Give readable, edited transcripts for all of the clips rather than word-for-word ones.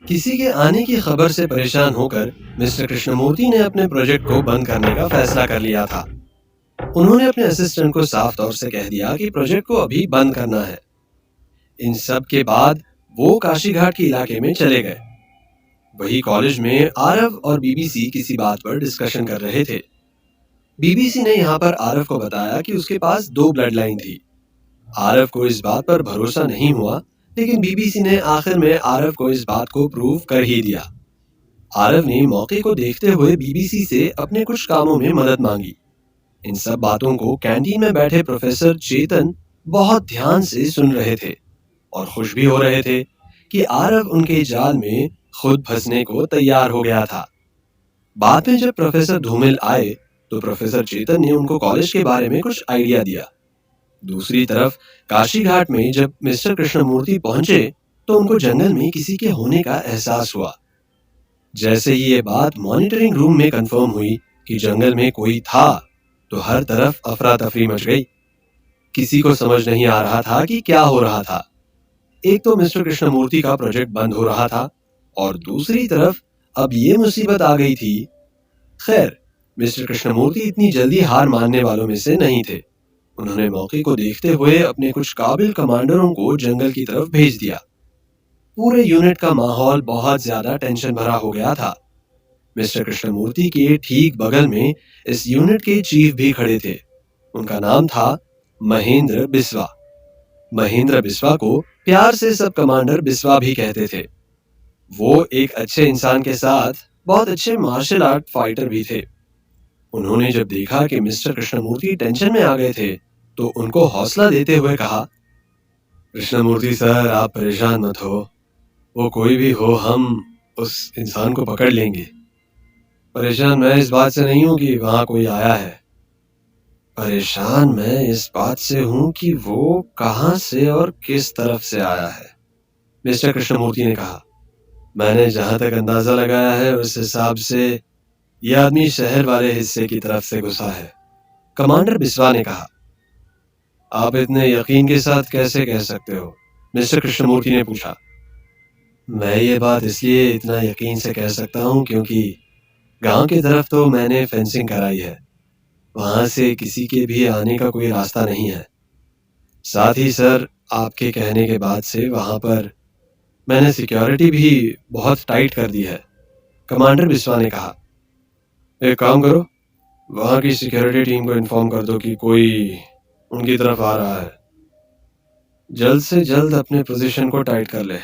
किसी के आने की खबर से परेशान होकर मिस्टर कृष्णमूर्ति ने अपने प्रोजेक्ट को बंद करने का फैसला कर लिया था। उन्होंने अपने असिस्टेंट को साफ तौर से कह दिया कि प्रोजेक्ट को अभी बंद करना है। इन सब के बाद वो काशीघाट के इलाके में चले गए। वही कॉलेज में आरव और बीबीसी किसी बात पर डिस्कशन कर रहे थे। बीबीसी ने यहाँ पर आरव को बताया कि उसके पास 2 ब्लड लाइन थी। आरव को इस बात पर भरोसा नहीं हुआ, लेकिन बीबीसी ने आखिर में आरव को इस बात को प्रूव कर ही दिया। आरव ने मौके को देखते हुए बीबीसी से अपने कुछ कामों में मदद मांगी। इन सब बातों को कैंटीन में बैठे प्रोफेसर चेतन बहुत ध्यान से सुन रहे थे और खुश भी हो रहे थे कि आरव उनके जाल में खुद फंसने को तैयार हो गया था। बाद में जब प्रोफेसर धूमिल आए तो प्रोफेसर चेतन ने उनको कॉलेज के बारे में कुछ आइडिया दिया। दूसरी तरफ काशीघाट में जब मिस्टर कृष्णमूर्ति पहुंचे तो उनको जंगल में किसी के होने का एहसास हुआ। जैसे ही ये बात मॉनिटरिंग रूम में कंफर्म हुई कि जंगल में कोई था, तो हर तरफ अफरा तफरी मच गई। किसी को समझ नहीं आ रहा था कि क्या हो रहा था। एक तो मिस्टर कृष्णमूर्ति का प्रोजेक्ट बंद हो रहा था और दूसरी तरफ अब ये मुसीबत आ गई थी। खैर, मिस्टर कृष्णमूर्ति इतनी जल्दी हार मानने वालों में से नहीं थे। उन्होंने मौके को देखते हुए अपने कुछ काबिल कमांडरों को जंगल की तरफ भेज दिया। पूरे यूनिट का माहौल बहुत ज्यादा टेंशन भरा हो गया था। मिस्टर कृष्णमूर्ति के ठीक बगल में इस यूनिट के चीफ भी खड़े थे। उनका नाम था महेंद्र बिस्वा। महेंद्र बिस्वा को प्यार से सब कमांडर बिस्वा भी कहते थे। वो एक अच्छे इंसान के साथ बहुत अच्छे मार्शल आर्ट फाइटर भी थे। उन्होंने जब देखा कि मिस्टर कृष्णमूर्ति टेंशन में आ गए थे तो उनको हौसला देते हुए कहा, कृष्णमूर्ति सर, आप परेशान मत हो। वो कोई भी हो, हम उस इंसान को पकड़ लेंगे। परेशान मैं इस बात से नहीं हूं कि वहां कोई आया है। परेशान मैं इस बात से हूं कि वो कहां से और किस तरफ से आया है, मिस्टर कृष्णमूर्ति ने कहा। मैंने जहां तक अंदाजा लगाया है उस हिसाब से यह आदमी शहर वाले हिस्से की तरफ से घुसा है, कमांडर बिस्वा ने कहा। आप इतने यकीन के साथ कैसे कह सकते हो, मिस्टर कृष्णमूर्ति ने पूछा। मैं ये बात इसलिए इतना यकीन से कह सकता हूँ क्योंकि गांव की तरफ तो मैंने फेंसिंग कराई है। वहां से किसी के भी आने का कोई रास्ता नहीं है। साथ ही सर, आपके कहने के बाद से वहां पर मैंने सिक्योरिटी भी बहुत टाइट कर दी है, कमांडर बिस्वा ने कहा। एक काम करो, वहां की सिक्योरिटी टीम को इन्फॉर्म कर दो कि कोई उनकी तरफ आ रहा है। जल्द से जल्द अपने पोजीशन को टाइट कर ले।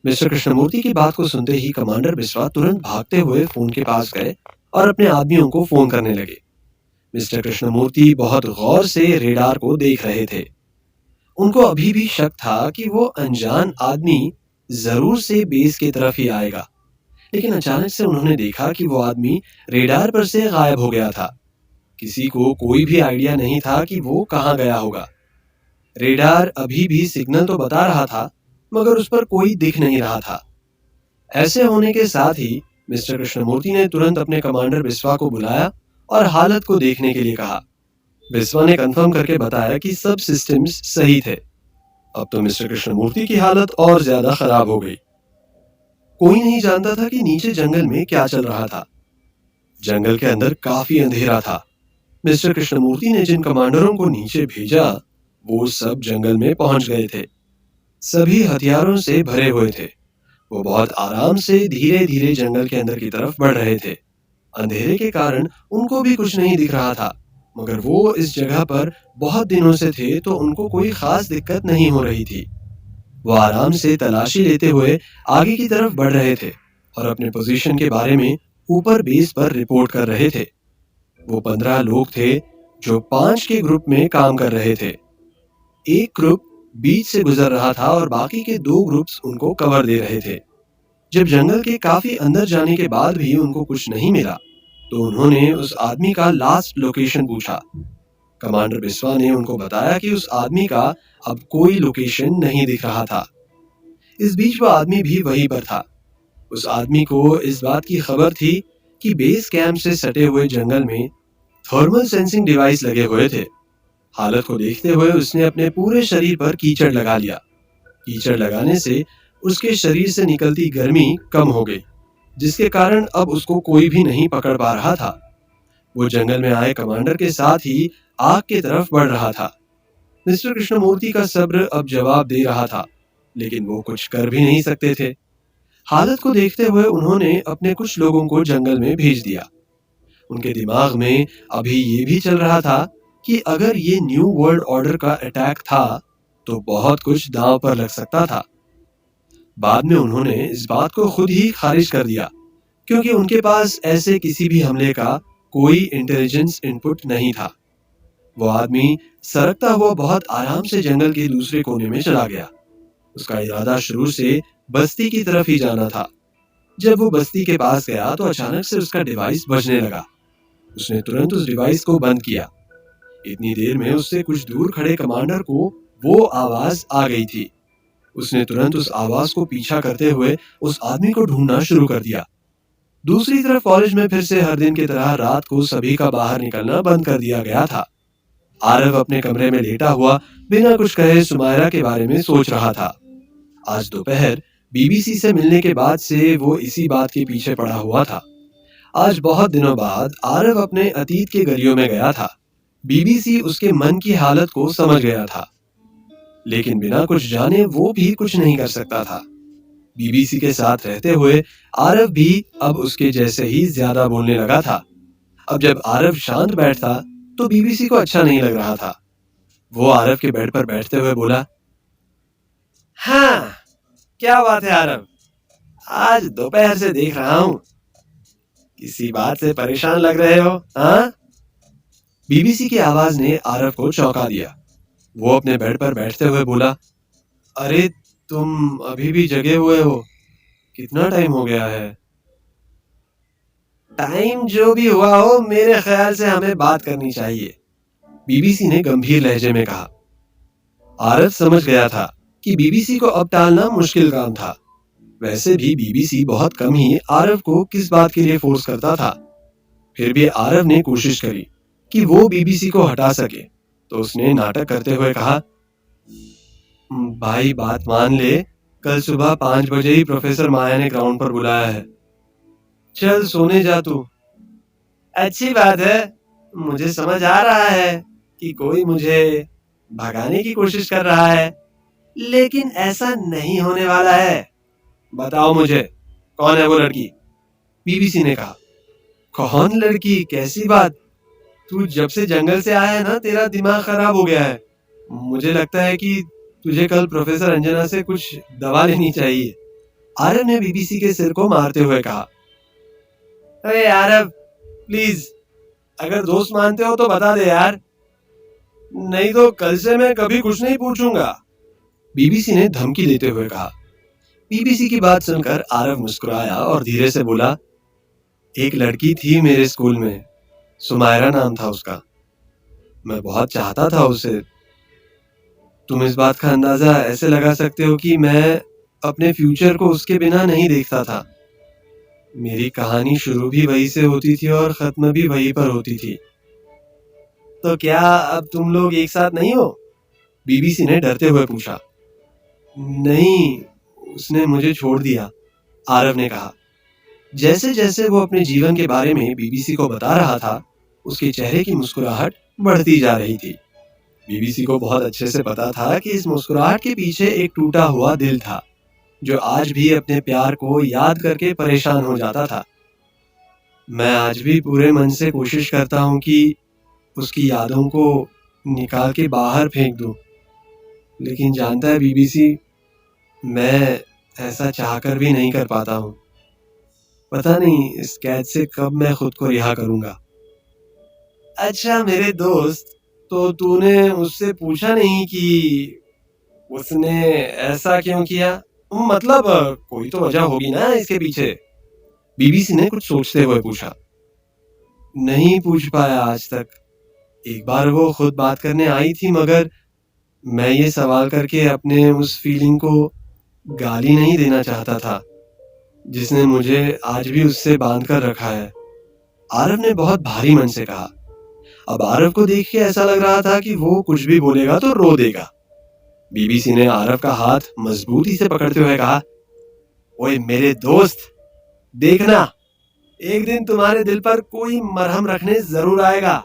मिस्टर कृष्णमूर्ति की बात को सुनते ही कमांडर बिस्वा तुरंत भागते हुए फोन के पास गए और अपने आदमियों को फोन करने लगे। मिस्टर कृष्णमूर्ति बहुत गौर से रेडार को देख रहे थे। उनको अभी भी शक था कि वो अनजान आदमी जरूर से बेस की तरफ ही आएगा, लेकिन अचानक से उन्होंने देखा कि वो आदमी रेडार पर से गायब हो गया था। किसी को कोई भी आइडिया नहीं था कि वो कहाँ गया होगा। रेडार अभी भी सिग्नल तो बता रहा था, मगर उस पर कोई दिख नहीं रहा था। ऐसे होने के साथ ही मिस्टर कृष्णमूर्ति ने तुरंत अपने कमांडर बिस्वा को बुलाया और हालत को देखने के लिए कहा। बिस्वा ने कंफर्म करके बताया कि सब सिस्टम्स सही थे। अब तो मिस्टर कृष्णमूर्ति की हालत और ज्यादा खराब हो गई। कोई नहीं जानता था कि नीचे जंगल में क्या चल रहा था। जंगल के अंदर काफी अंधेरा था। मिस्टर कृष्णमूर्ति ने जिन कमांडरों को नीचे भेजा वो सब जंगल में पहुंच गए थे। सभी हथियारों से भरे हुए थे। वो बहुत आराम से धीरे धीरे जंगल के अंदर की तरफ बढ़ रहे थे। अंधेरे के कारण उनको भी कुछ नहीं दिख रहा था, मगर वो इस जगह पर बहुत दिनों से थे तो उनको कोई खास दिक्कत नहीं हो रही थी। वो आराम से तलाशी लेते हुए आगे की तरफ बढ़ रहे थे और अपने पोजीशन के बारे में ऊपर बेस पर रिपोर्ट कर रहे थे। वो 15 लोग थे जो 5 के ग्रुप में काम कर रहे थे। एक ग्रुप बीच से गुजर रहा था और बाकी के 2 ग्रुप्स उनको कवर दे रहे थे। जब जंगल के काफी अंदर जाने के बाद भी उनको कुछ नहीं मिला तो उन्होंने उस आदमी का लास्ट लोकेशन पूछा। कमांडर बिस्वा ने उनको बताया कि उस आदमी का अब कोई लोकेशन नहीं दिख रहा था। इस बीच वो आदमी भी वहीं पर था। उस आदमी को इस बात की खबर थी कि बेस कैंप से सटे हुए जंगल में थर्मल सेंसिंग डिवाइस लगे हुए थे। हालत को देखते हुए उसने अपने पूरे शरीर पर कीचड़ लगा लिया। कीचड़ लगाने से उसके शरीर से निकलती गर्मी कम हो गई, जिसके कारण अब उसको कोई भी नहीं पकड़ पा रहा था। वो जंगल में आए कमांडर के साथ ही आग की तरफ बढ़ रहा था। मिस्टर कृष्णमूर्ति का सब्र अब जवाब दे रहा था, लेकिन वो कुछ कर भी नहीं सकते थे। हालत को देखते हुए उन्होंने अपने कुछ लोगों को जंगल में भेज दिया। उनके दिमाग में अभी ये भी चल रहा था कि अगर ये न्यू वर्ल्ड ऑर्डर का अटैक था तो बहुत कुछ दांव पर लग सकता था। बाद में उन्होंने इस बात को खुद ही खारिज कर दिया, क्योंकि उनके पास ऐसे किसी भी हमले का कोई इंटेलिजेंस इनपुट नहीं था। वो आदमी सरकता हुआ बहुत आराम से जंगल के दूसरे कोने में चला गया। उसका इरादा शुरू से बस्ती की तरफ ही जाना था। जब वो बस्ती के पास गया तो अचानक से उसका डिवाइस बजने लगा। उसने तुरंत उस डिवाइस को बंद किया। इतनी देर में उससे कुछ दूर खड़े कमांडर को वो आवाज आ गई थी। उसने तुरंत उस आवाज को पीछा करते हुए उस आदमी को ढूंढना शुरू कर दिया। दूसरी तरफ कॉलेज में फिर से हर दिन की तरह रात को सभी का बाहर निकलना बंद कर दिया गया था। आरव अपने कमरे में लेटा हुआ बिना कुछ कहे सुमायरा के बारे में सोच रहा था। आज दोपहर बीबीसी से मिलने के बाद से वो इसी बात के पीछे पड़ा हुआ था। आज बहुत दिनों बाद आरव अपने अतीत के गलियों में गया था। बीबीसी उसके मन की हालत को समझ गया था, लेकिन बिना कुछ जाने वो भी कुछ नहीं कर सकता था। बीबीसी के साथ रहते हुए आरव भी अब उसके जैसे ही ज्यादा बोलने लगा था। अब जब आरव शांत बैठता तो बीबीसी को अच्छा नहीं लग रहा था। वो आरव के बेड पर बैठते हुए बोला, हाँ, क्या बात है आरव? आज दोपहर से देख रहा हूं, किसी बात से परेशान लग रहे हो, हाँ? बीबीसी की आवाज ने आरव को चौंका दिया। वो अपने बेड पर बैठते हुए बोला, अरे तुम अभी भी जगे हुए हो? कितना टाइम हो गया है? टाइम जो भी हुआ हो, मेरे ख्याल से हमें बात करनी चाहिए, बीबीसी ने गंभीर लहजे में कहा। आरव समझ गया था कि बीबीसी को अब टालना मुश्किल काम था। वैसे भी बीबीसी बहुत कम ही आरव को किस बात के लिए फोर्स करता था। फिर भी आरव ने कोशिश करी कि वो बीबीसी को हटा सके, तो उसने नाटक करते हुए कहा, भाई बात मान ले, कल सुबह 5 बजे ही प्रोफेसर माया ने ग्राउंड पर बुलाया है। चल सोने जा तू। अच्छी बात है, मुझे समझ आ रहा है कि कोई मुझे भगाने की कोशिश कर रहा है, लेकिन ऐसा नहीं होने वाला है। बताओ मुझे, कौन है वो लड़की? बीबीसी ने कहा। कौन लड़की? कैसी बात? तू जब से जंगल से आया है ना, तेरा दिमाग खराब हो गया है। मुझे लगता है कि तुझे कल प्रोफेसर अंजना से कुछ दवा लेनी चाहिए, आरव ने बीबीसी के सिर को मारते हुए कहा। अरे आरव, प्लीज, अगर दोस्त मानते हो तो बता दे यार, नहीं तो कल से मैं कभी कुछ नहीं पूछूंगा, बीबीसी ने धमकी देते हुए कहा। बीबीसी की बात सुनकर आरव मुस्कुराया और धीरे से बोला, एक लड़की थी मेरे स्कूल में, सुमायरा नाम था उसका। मैं बहुत चाहता था उसे। तुम इस बात का अंदाजा ऐसे लगा सकते हो कि मैं अपने फ्यूचर को उसके बिना नहीं देखता था। मेरी कहानी शुरू भी वही से होती थी और खत्म भी वही पर होती थी। तो क्या अब तुम लोग एक साथ नहीं हो? बीबीसी ने डरते हुए पूछा। नहीं, उसने मुझे छोड़ दिया, आरव ने कहा। जैसे जैसे वो अपने जीवन के बारे में बीबीसी को बता रहा था, उसके चेहरे की मुस्कुराहट बढ़ती जा रही थी। बीबीसी को बहुत अच्छे से पता था कि इस मुस्कुराहट के पीछे एक टूटा हुआ दिल था, जो आज भी अपने प्यार को याद करके परेशान हो जाता था। मैं आज भी पूरे मन से कोशिश करता हूँ कि उसकी यादों को निकाल के बाहर फेंक दूं, लेकिन जानता है बीबीसी, मैं ऐसा चाहकर भी नहीं कर पाता हूँ। पता नहीं इस कैद से कब मैं खुद को रिहा करूंगा। अच्छा मेरे दोस्त, तो तूने उससे पूछा नहीं कि उसने ऐसा क्यों किया? मतलब कोई तो वजह होगी ना इसके पीछे, बीबीसी ने कुछ सोचते हुए पूछा। नहीं पूछ पाया आज तक। एक बार वो खुद बात करने आई थी, मगर मैं ये सवाल करके अपने उस फीलिंग को गाली नहीं देना चाहता था, जिसने मुझे आज भी उससे बांध कर रखा है, आरव ने बहुत भारी मन से कहा। अब आरव को देख के ऐसा लग रहा था कि वो कुछ भी बोलेगा तो रो देगा। बीबीसी ने आरव का हाथ मजबूती से पकड़ते हुए कहा, ओए मेरे दोस्त, देखना, एक दिन तुम्हारे दिल पर कोई मरहम रखने जरूर आएगा।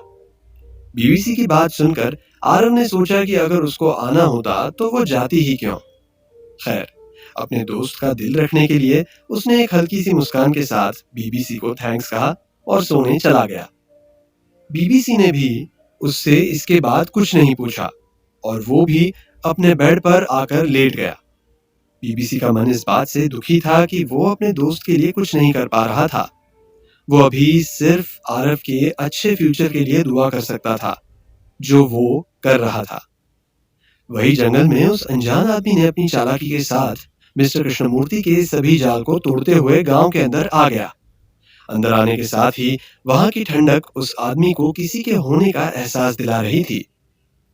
बीबीसी की बात सुनकर आरव ने सोचा कि अगर उसको आना होता तो वो जाती ही क्यों। खैर, अपने दोस्त का दिल रखने के लिए उसने एक हल्की सी मुस्कान के साथ बीबीसी को थैंक्स कहा और सोने चला गया। बीबीसी ने भी उससे इसके बाद कुछ नहीं पूछा और वो भी अपने बेड पर आकर लेट गया। बीबीसी का मन इस बात से दुखी था कि वो अपने दोस्त के लिए कुछ नहीं कर पा रहा था। वो अभी सिर्फ आरव के अच्छे फ्यूचर के लिए दुआ कर सकता था, जो वो कर रहा था। वही जंगल में उस अनजान आदमी ने अपनी चालाकी के साथ मिस्टर कृष्णमूर्ति के सभी जाल को तोड़ते हुए गांव के अंदर आ गया। अंदर आने के साथ ही वहां की ठंडक उस आदमी को किसी के होने का एहसास दिला रही थी।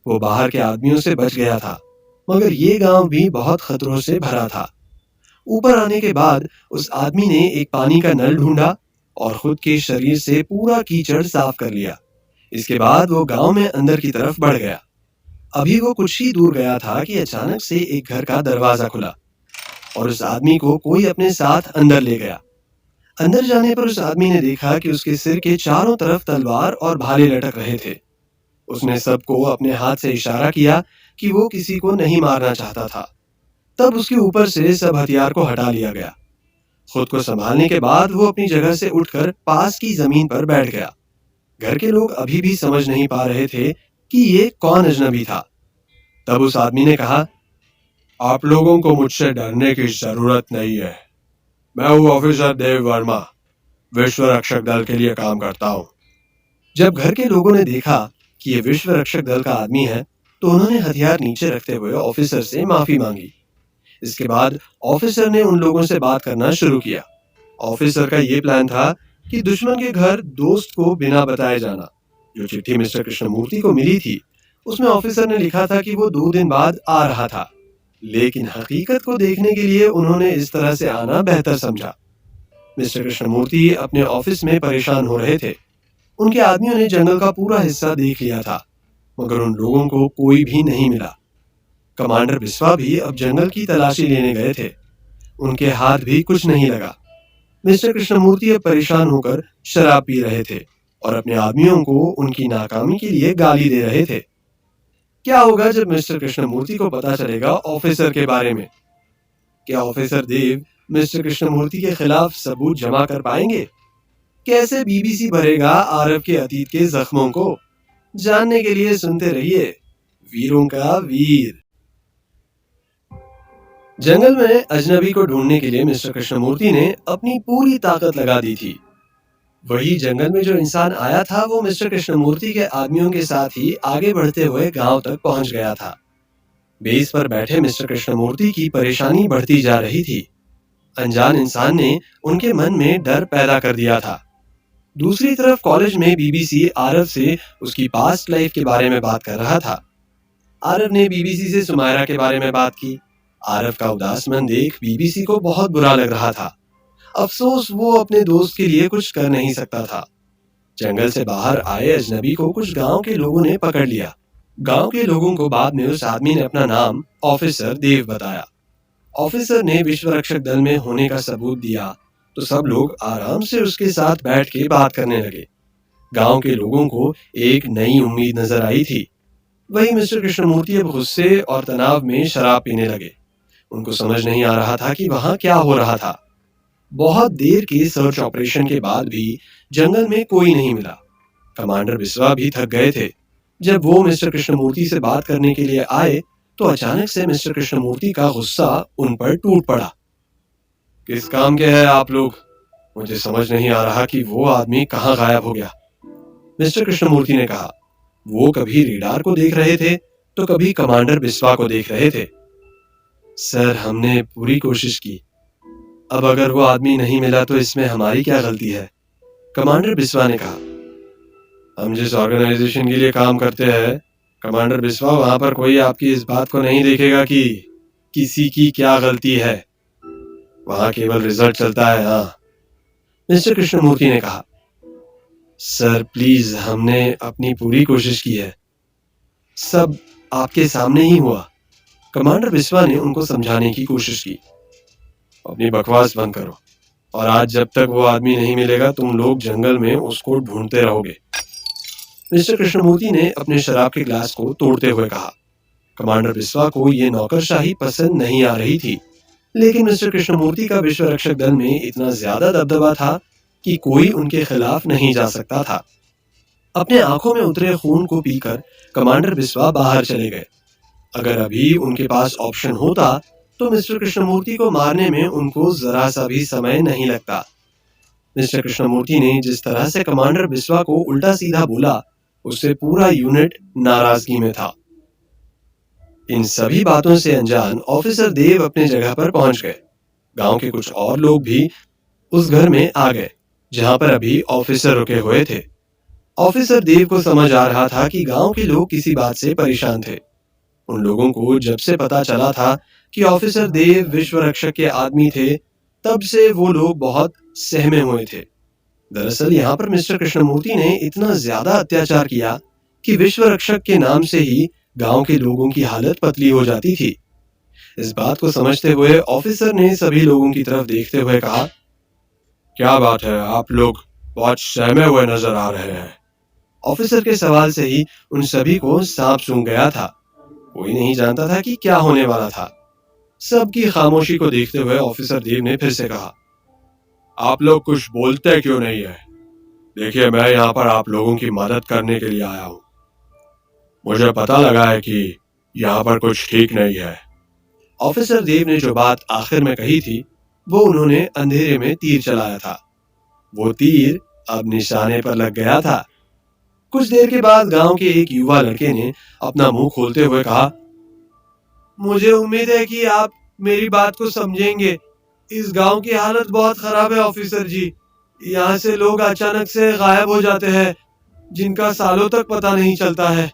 वो बाहर के आदमियों से बच गया था, मगर ये गांव भी बहुत खतरों से भरा था। ऊपर आने के बाद उस आदमी ने एक पानी का नल ढूंढा और खुद के शरीर से पूरा कीचड़ साफ कर लिया। इसके बाद वो गांव में अंदर की तरफ बढ़ गया। अभी वो कुछ ही दूर गया था कि अचानक से एक घर का दरवाजा खुला और उस आदमी को कोई अपने साथ अंदर ले गया। अंदर जाने पर उस आदमी ने देखा कि उसके सिर के चारों तरफ तलवार और भाले लटक रहे थे। उसने सबको अपने हाथ से इशारा किया कि वो किसी को नहीं मारना चाहता था। तब उसके ऊपर से सब हथियार को हटा लिया गया। खुद को संभालने के बाद वो अपनी जगह से उठकर पास की जमीन पर बैठ गया। घर के लोग अभी भी समझ नहीं पा रहे थे कि ये कौन अजनबी था। तब उस आदमी ने कहा, आप लोगों को मुझसे डरने की जरूरत नहीं है। मैं हूँ ऑफिसर देव वर्मा, विश्व रक्षक दल के लिए काम करता हूँ। जब घर के लोगों ने देखा कि ये विश्व रक्षक दल का आदमी है, तो उन्होंने हथियार नीचे रखते हुए ऑफिसर से माफी मांगी। इसके बाद ऑफिसर ने उन लोगों से बात करना शुरू किया। ऑफिसर का ये प्लान था कि दुश्मन के घर दोस्त को बिना बताए जाना। जो चिट्ठी मिस्टर कृष्णमूर्ति को मिली थी, उसमें ऑफिसर ने लिखा था कि वो 2 दिन बाद आ रहा था, लेकिन हकीकत को देखने के लिए उन्होंने इस तरह से आना बेहतर समझा। मिस्टर कृष्णमूर्ति अपने ऑफिस में परेशान हो रहे थे। उनके आदमियों ने जंगल का पूरा हिस्सा देख लिया था, मगर उन लोगों को कोई भी नहीं मिला। कमांडर बिस्वा भी अब जंगल की तलाशी लेने गए थे। उनके हाथ भी कुछ नहीं लगा। मिस्टर कृष्णमूर्ति अब परेशान होकर शराब पी रहे थे और अपने आदमियों को उनकी नाकामी के लिए गाली दे रहे थे। क्या होगा जब मिस्टर कृष्णमूर्ति को पता चलेगा ऑफिसर के बारे में? क्या ऑफिसर देव मिस्टर कृष्णमूर्ति के खिलाफ सबूत जमा कर पाएंगे? कैसे बीबीसी भरेगा आरव के अतीत के जख्मों को? जानने के लिए सुनते रहिए वीरों का वीर। जंगल में अजनबी को ढूंढने के लिए मिस्टर कृष्णमूर्ति ने अपनी पूरी ताकत लगा दी थी। वही जंगल में जो इंसान आया था, वो मिस्टर कृष्णमूर्ति के आदमियों के साथ ही आगे बढ़ते हुए गांव तक पहुंच गया था। बेस पर बैठे मिस्टर कृष्णमूर्ति की परेशानी बढ़ती जा रही थी। अनजान इंसान ने उनके मन में डर पैदा कर दिया था। दूसरी तरफ कॉलेज में बीबीसी आरव से उसकी पास्ट लाइफ के बारे में बात कर रहा था। आरव ने बीबीसी से सुमायरा के बारे में बात की। आरव का उदास मन देख बीबीसी को बहुत बुरा लग रहा था। अफसोस वो अपने दोस्त के लिए कुछ कर नहीं सकता था। जंगल से बाहर आए अजनबी को कुछ गांव के लोगों ने पकड़ लिया। गांव के लोगों को बाद में उस आदमी ने अपना नाम ऑफिसर देव बताया। ऑफिसर ने विश्व रक्षक दल में होने का सबूत दिया तो सब लोग आराम से उसके साथ बैठ के बात करने लगे। गांव के लोगों को एक नई उम्मीद नजर आई थी। वही मिस्टर कृष्णमूर्ति अब गुस्से और तनाव में शराब पीने लगे। उनको समझ नहीं आ रहा था कि वहां क्या हो रहा था। बहुत देर के सर्च ऑपरेशन के बाद भी जंगल में कोई नहीं मिला। कमांडर बिस्वा भी थक गए थे। जब वो मिस्टर कृष्णमूर्ति से बात करने के लिए आए तो अचानक से मिस्टर कृष्णमूर्ति का गुस्सा उन पर टूट पड़ा। किस काम के हैं आप लोग? मुझे समझ नहीं आ रहा कि वो आदमी कहाँ गायब हो गया। मिस्टर कृष्णमूर्ति ने कहा। वो कभी रेडार को देख रहे थे तो कभी कमांडर बिस्वा को देख रहे थे। सर, हमने पूरी कोशिश की। अब अगर वो आदमी नहीं मिला तो इसमें हमारी क्या गलती है? कमांडर बिस्वा ने कहा। हम जिस ऑर्गेनाइजेशन के लिए काम करते हैं, कमांडर बिस्वा, वहां पर कोई आपकी इस बात को नहीं देखेगा कि किसी की क्या गलती है। वहां केवल रिजल्ट चलता है। हाँ, मिस्टर कृष्णमूर्ति ने कहा। सर प्लीज, हमने अपनी पूरी कोशिश की है। सब आपके सामने ही हुआ। कमांडर बिस्वा ने उनको समझाने की कोशिश की। अपनी बकवास बंद करो, और आज जब तक वो आदमी नहीं मिलेगा तुम लोग जंगल में उसको ढूंढते रहोगे। मिस्टर कृष्णमूर्ति ने अपने शराब के ग्लास को तोड़ते हुए कहा। कमांडर बिस्वा को ये नौकरशाही पसंद नहीं आ रही थी, लेकिन मिस्टर कृष्णमूर्ति का विश्व रक्षक दल में इतना ज्यादा दबदबा था कि कोई उनके खिलाफ नहीं जा सकता था। अपने आंखों में उतरे खून को पीकर कमांडर बिस्वा बाहर चले गए। अगर अभी उनके पास ऑप्शन होता तो मिस्टर कृष्णमूर्ति को मारने में उनको जरा सा भी समय नहीं लगता। मिस्टर कृष्णमूर्ति ने जिस तरह से कमांडर बिस्वा को उल्टा सीधा बोला, उससे पूरा यूनिट नाराजगी में था। इन सभी बातों से अनजान ऑफिसर देव अपने जगह पर पहुंच गए। गांव के कुछ और लोग भी उस घर में आ गए जहां पर अभी ऑफिसर रुके हुए थे। ऑफिसर देव को समझ आ रहा था कि गांव के लोग किसी बात से परेशान थे। उन लोगों को जब से पता चला था कि ऑफिसर देव विश्व रक्षक के आदमी थे, तब से वो लोग बहुत सहमे हुए थे। दरअसल यहाँ पर मिस्टर कृष्णमूर्ति ने इतना ज्यादा अत्याचार किया कि विश्व रक्षक के नाम से ही गांव के लोगों की हालत पतली हो जाती थी। इस बात को समझते हुए ऑफिसर ने सभी लोगों की तरफ देखते हुए कहा, क्या बात है, आप लोग बहुत सहमे हुए नजर आ रहे हैं। ऑफिसर के सवाल से ही उन सभी को सांप सूंघ गया था। कोई नहीं जानता था कि क्या होने वाला था। सबकी खामोशी को देखते हुए ऑफिसर देव ने फिर से कहा, आप लोग कुछ बोलते क्यों नहीं है? देखिए, मैं यहाँ पर आप लोगों की मदद करने के लिए आया हूँ। मुझे पता लगा है कि यहाँ पर कुछ ठीक नहीं है। ऑफिसर देव ने जो बात आखिर में कही थी, वो उन्होंने अंधेरे में तीर चलाया था। वो तीर अब निशाने पर लग गया था। कुछ देर के बाद गांव के एक युवा लड़के ने अपना मुंह खोलते हुए कहा, मुझे उम्मीद है कि आप मेरी बात को समझेंगे। इस गांव की हालत बहुत खराब है ऑफिसर जी। यहाँ से लोग अचानक से गायब हो जाते हैं, जिनका सालों तक पता नहीं चलता है।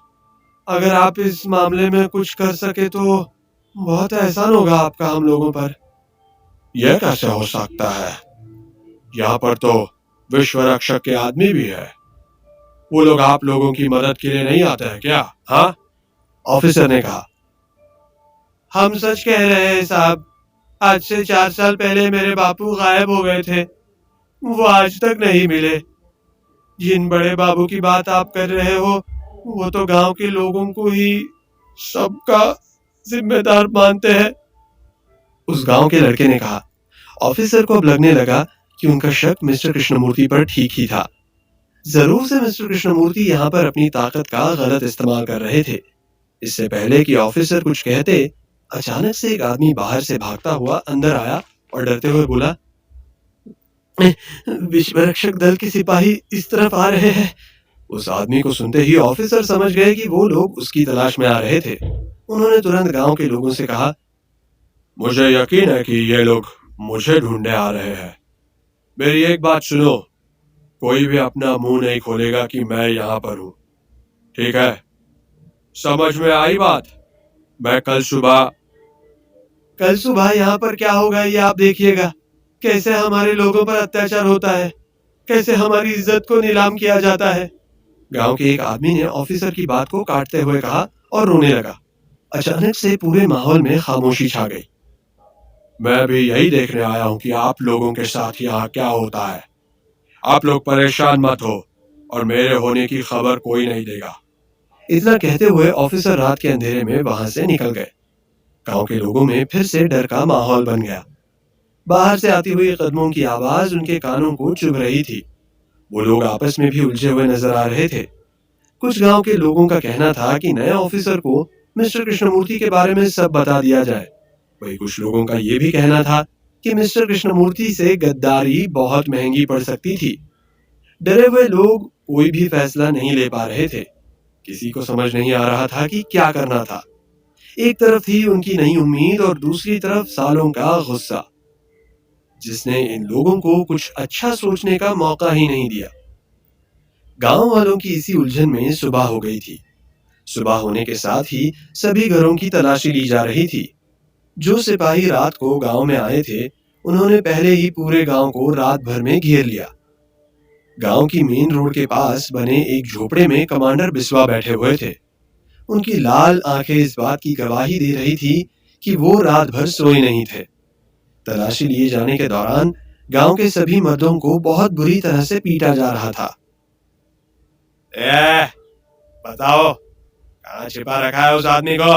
अगर आप इस मामले में कुछ कर सके तो बहुत एहसान होगा आपका हम लोगों पर। यह कैसे हो सकता है? यहाँ पर तो विश्व रक्षक के आदमी भी है। वो लोग आप लोगों की मदद के लिए नहीं आते हैं क्या? हाँ? ऑफिसर ने कहा, हम सच कह रहे हैं साहब। आज से 4 साल पहले मेरे बापू गायब हो गए थे। वो आज तक नहीं मिले। जिन बड़े बाबू की बात आप कर रहे हो, वो तो गांव के लोगों को ही सबका जिम्मेदार मानते हैं। उस गांव के लड़के ने कहा। ऑफिसर को अब लगने लगा कि उनका शक मिस्टर कृष्णमूर्ति पर ठीक ही था। जरूर से मिस्टर कृष्णमूर्ति यहाँ पर अपनी ताकत का गलत इस्तेमाल कर रहे थे। इससे पहले कि ऑफिसर कुछ कहते, अचानक से एक आदमी बाहर से भागता हुआ अंदर आया और डरते हुए बोला, विश्व रक्षक दल के सिपाही इस तरफ आ रहे हैं। उस आदमी को सुनते ही ऑफिसर समझ गए कि वो लोग उसकी तलाश में आ रहे थे। उन्होंने तुरंत गांव के लोगों से कहा, मुझे यकीन है कि ये लोग मुझे ढूंढने आ रहे हैं। मेरी एक बात सुनो, कोई भी अपना मुंह नहीं खोलेगा कि मैं यहाँ पर हूँ, ठीक है? समझ में आई बात? मैं कल सुबह यहाँ पर क्या होगा ये आप देखिएगा। कैसे हमारे लोगों पर अत्याचार होता है, कैसे हमारी इज्जत को नीलाम किया जाता है। गांव के एक आदमी ने ऑफिसर की बात को काटते हुए कहा और रोने लगा। अचानक से पूरे माहौल में खामोशी छा गई। मैं भी यही देखने आया हूँ कि आप लोगों के साथ यहाँ क्या होता है। आप लोग परेशान मत हो, और मेरे होने की खबर कोई नहीं देगा। इतना कहते हुए ऑफिसर रात के अंधेरे में वहां से निकल गए। गांव के लोगों में फिर से डर का माहौल बन गया। बाहर से आती हुई कदमों की आवाज उनके कानों को चुभ रही थी। वो लोग आपस में भी उलझे हुए नजर आ रहे थे। कुछ गांव के लोगों का कहना था कि नए ऑफिसर को मिस्टर कृष्णमूर्ति के बारे में सब बता दिया जाए। वही कुछ लोगों का ये भी कहना था कि मिस्टर कृष्णमूर्ति से गद्दारी बहुत महंगी पड़ सकती थी। डरे हुए लोग कोई भी फैसला नहीं ले पा रहे थे। किसी को समझ नहीं आ रहा था कि क्या करना था। एक तरफ थी उनकी नई उम्मीद और दूसरी तरफ सालों का गुस्सा, जिसने इन लोगों को कुछ अच्छा सोचने का मौका ही नहीं दिया। गांव वालों की इसी उलझन में सुबह हो गई थी। सुबह होने के साथ ही सभी घरों की तलाशी ली जा रही थी। जो सिपाही रात को गांव में आए थे, उन्होंने पहले ही पूरे गांव को रात भर में घेर लिया। गांव की मेन रोड के पास बने एक झोपड़े में कमांडर बिस्वा बैठे हुए थे। उनकी लाल आंखें इस बात की गवाही दे रही थी कि वो रात भर सोए नहीं थे। तलाशी लिए जाने के दौरान गांव के सभी मर्दों को बहुत बुरी तरह से पीटा जा रहा था। बताओ, कहाँ छिपा रखा है उस आदमी को?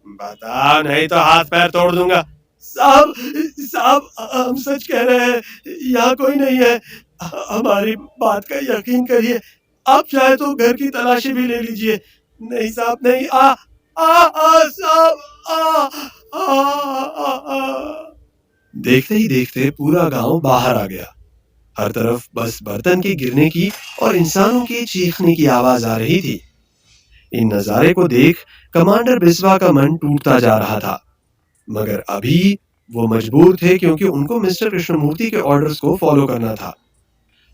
बता, नहीं तो हाथ पैर तोड़ दूंगा। साहब, साहब, हम सच कह रहे हैं, यहाँ कोई नहीं है। हमारी बात का यकीन करिए। आप चाहे तो घर की तलाशी भी ले लीजिए। नहीं साहब, नहीं। साहब, देखते ही देखते पूरा गांव बाहर आ गया। हर तरफ बस बर्तन के गिरने की और इंसानों के चीखने की आवाज आ रही थी। इन नजारे को देख कमांडर बिस्वा का मन टूटता जा रहा था, मगर अभी वो मजबूर थे क्योंकि उनको मिस्टर कृष्णमूर्ति के ऑर्डर्स को फॉलो करना था।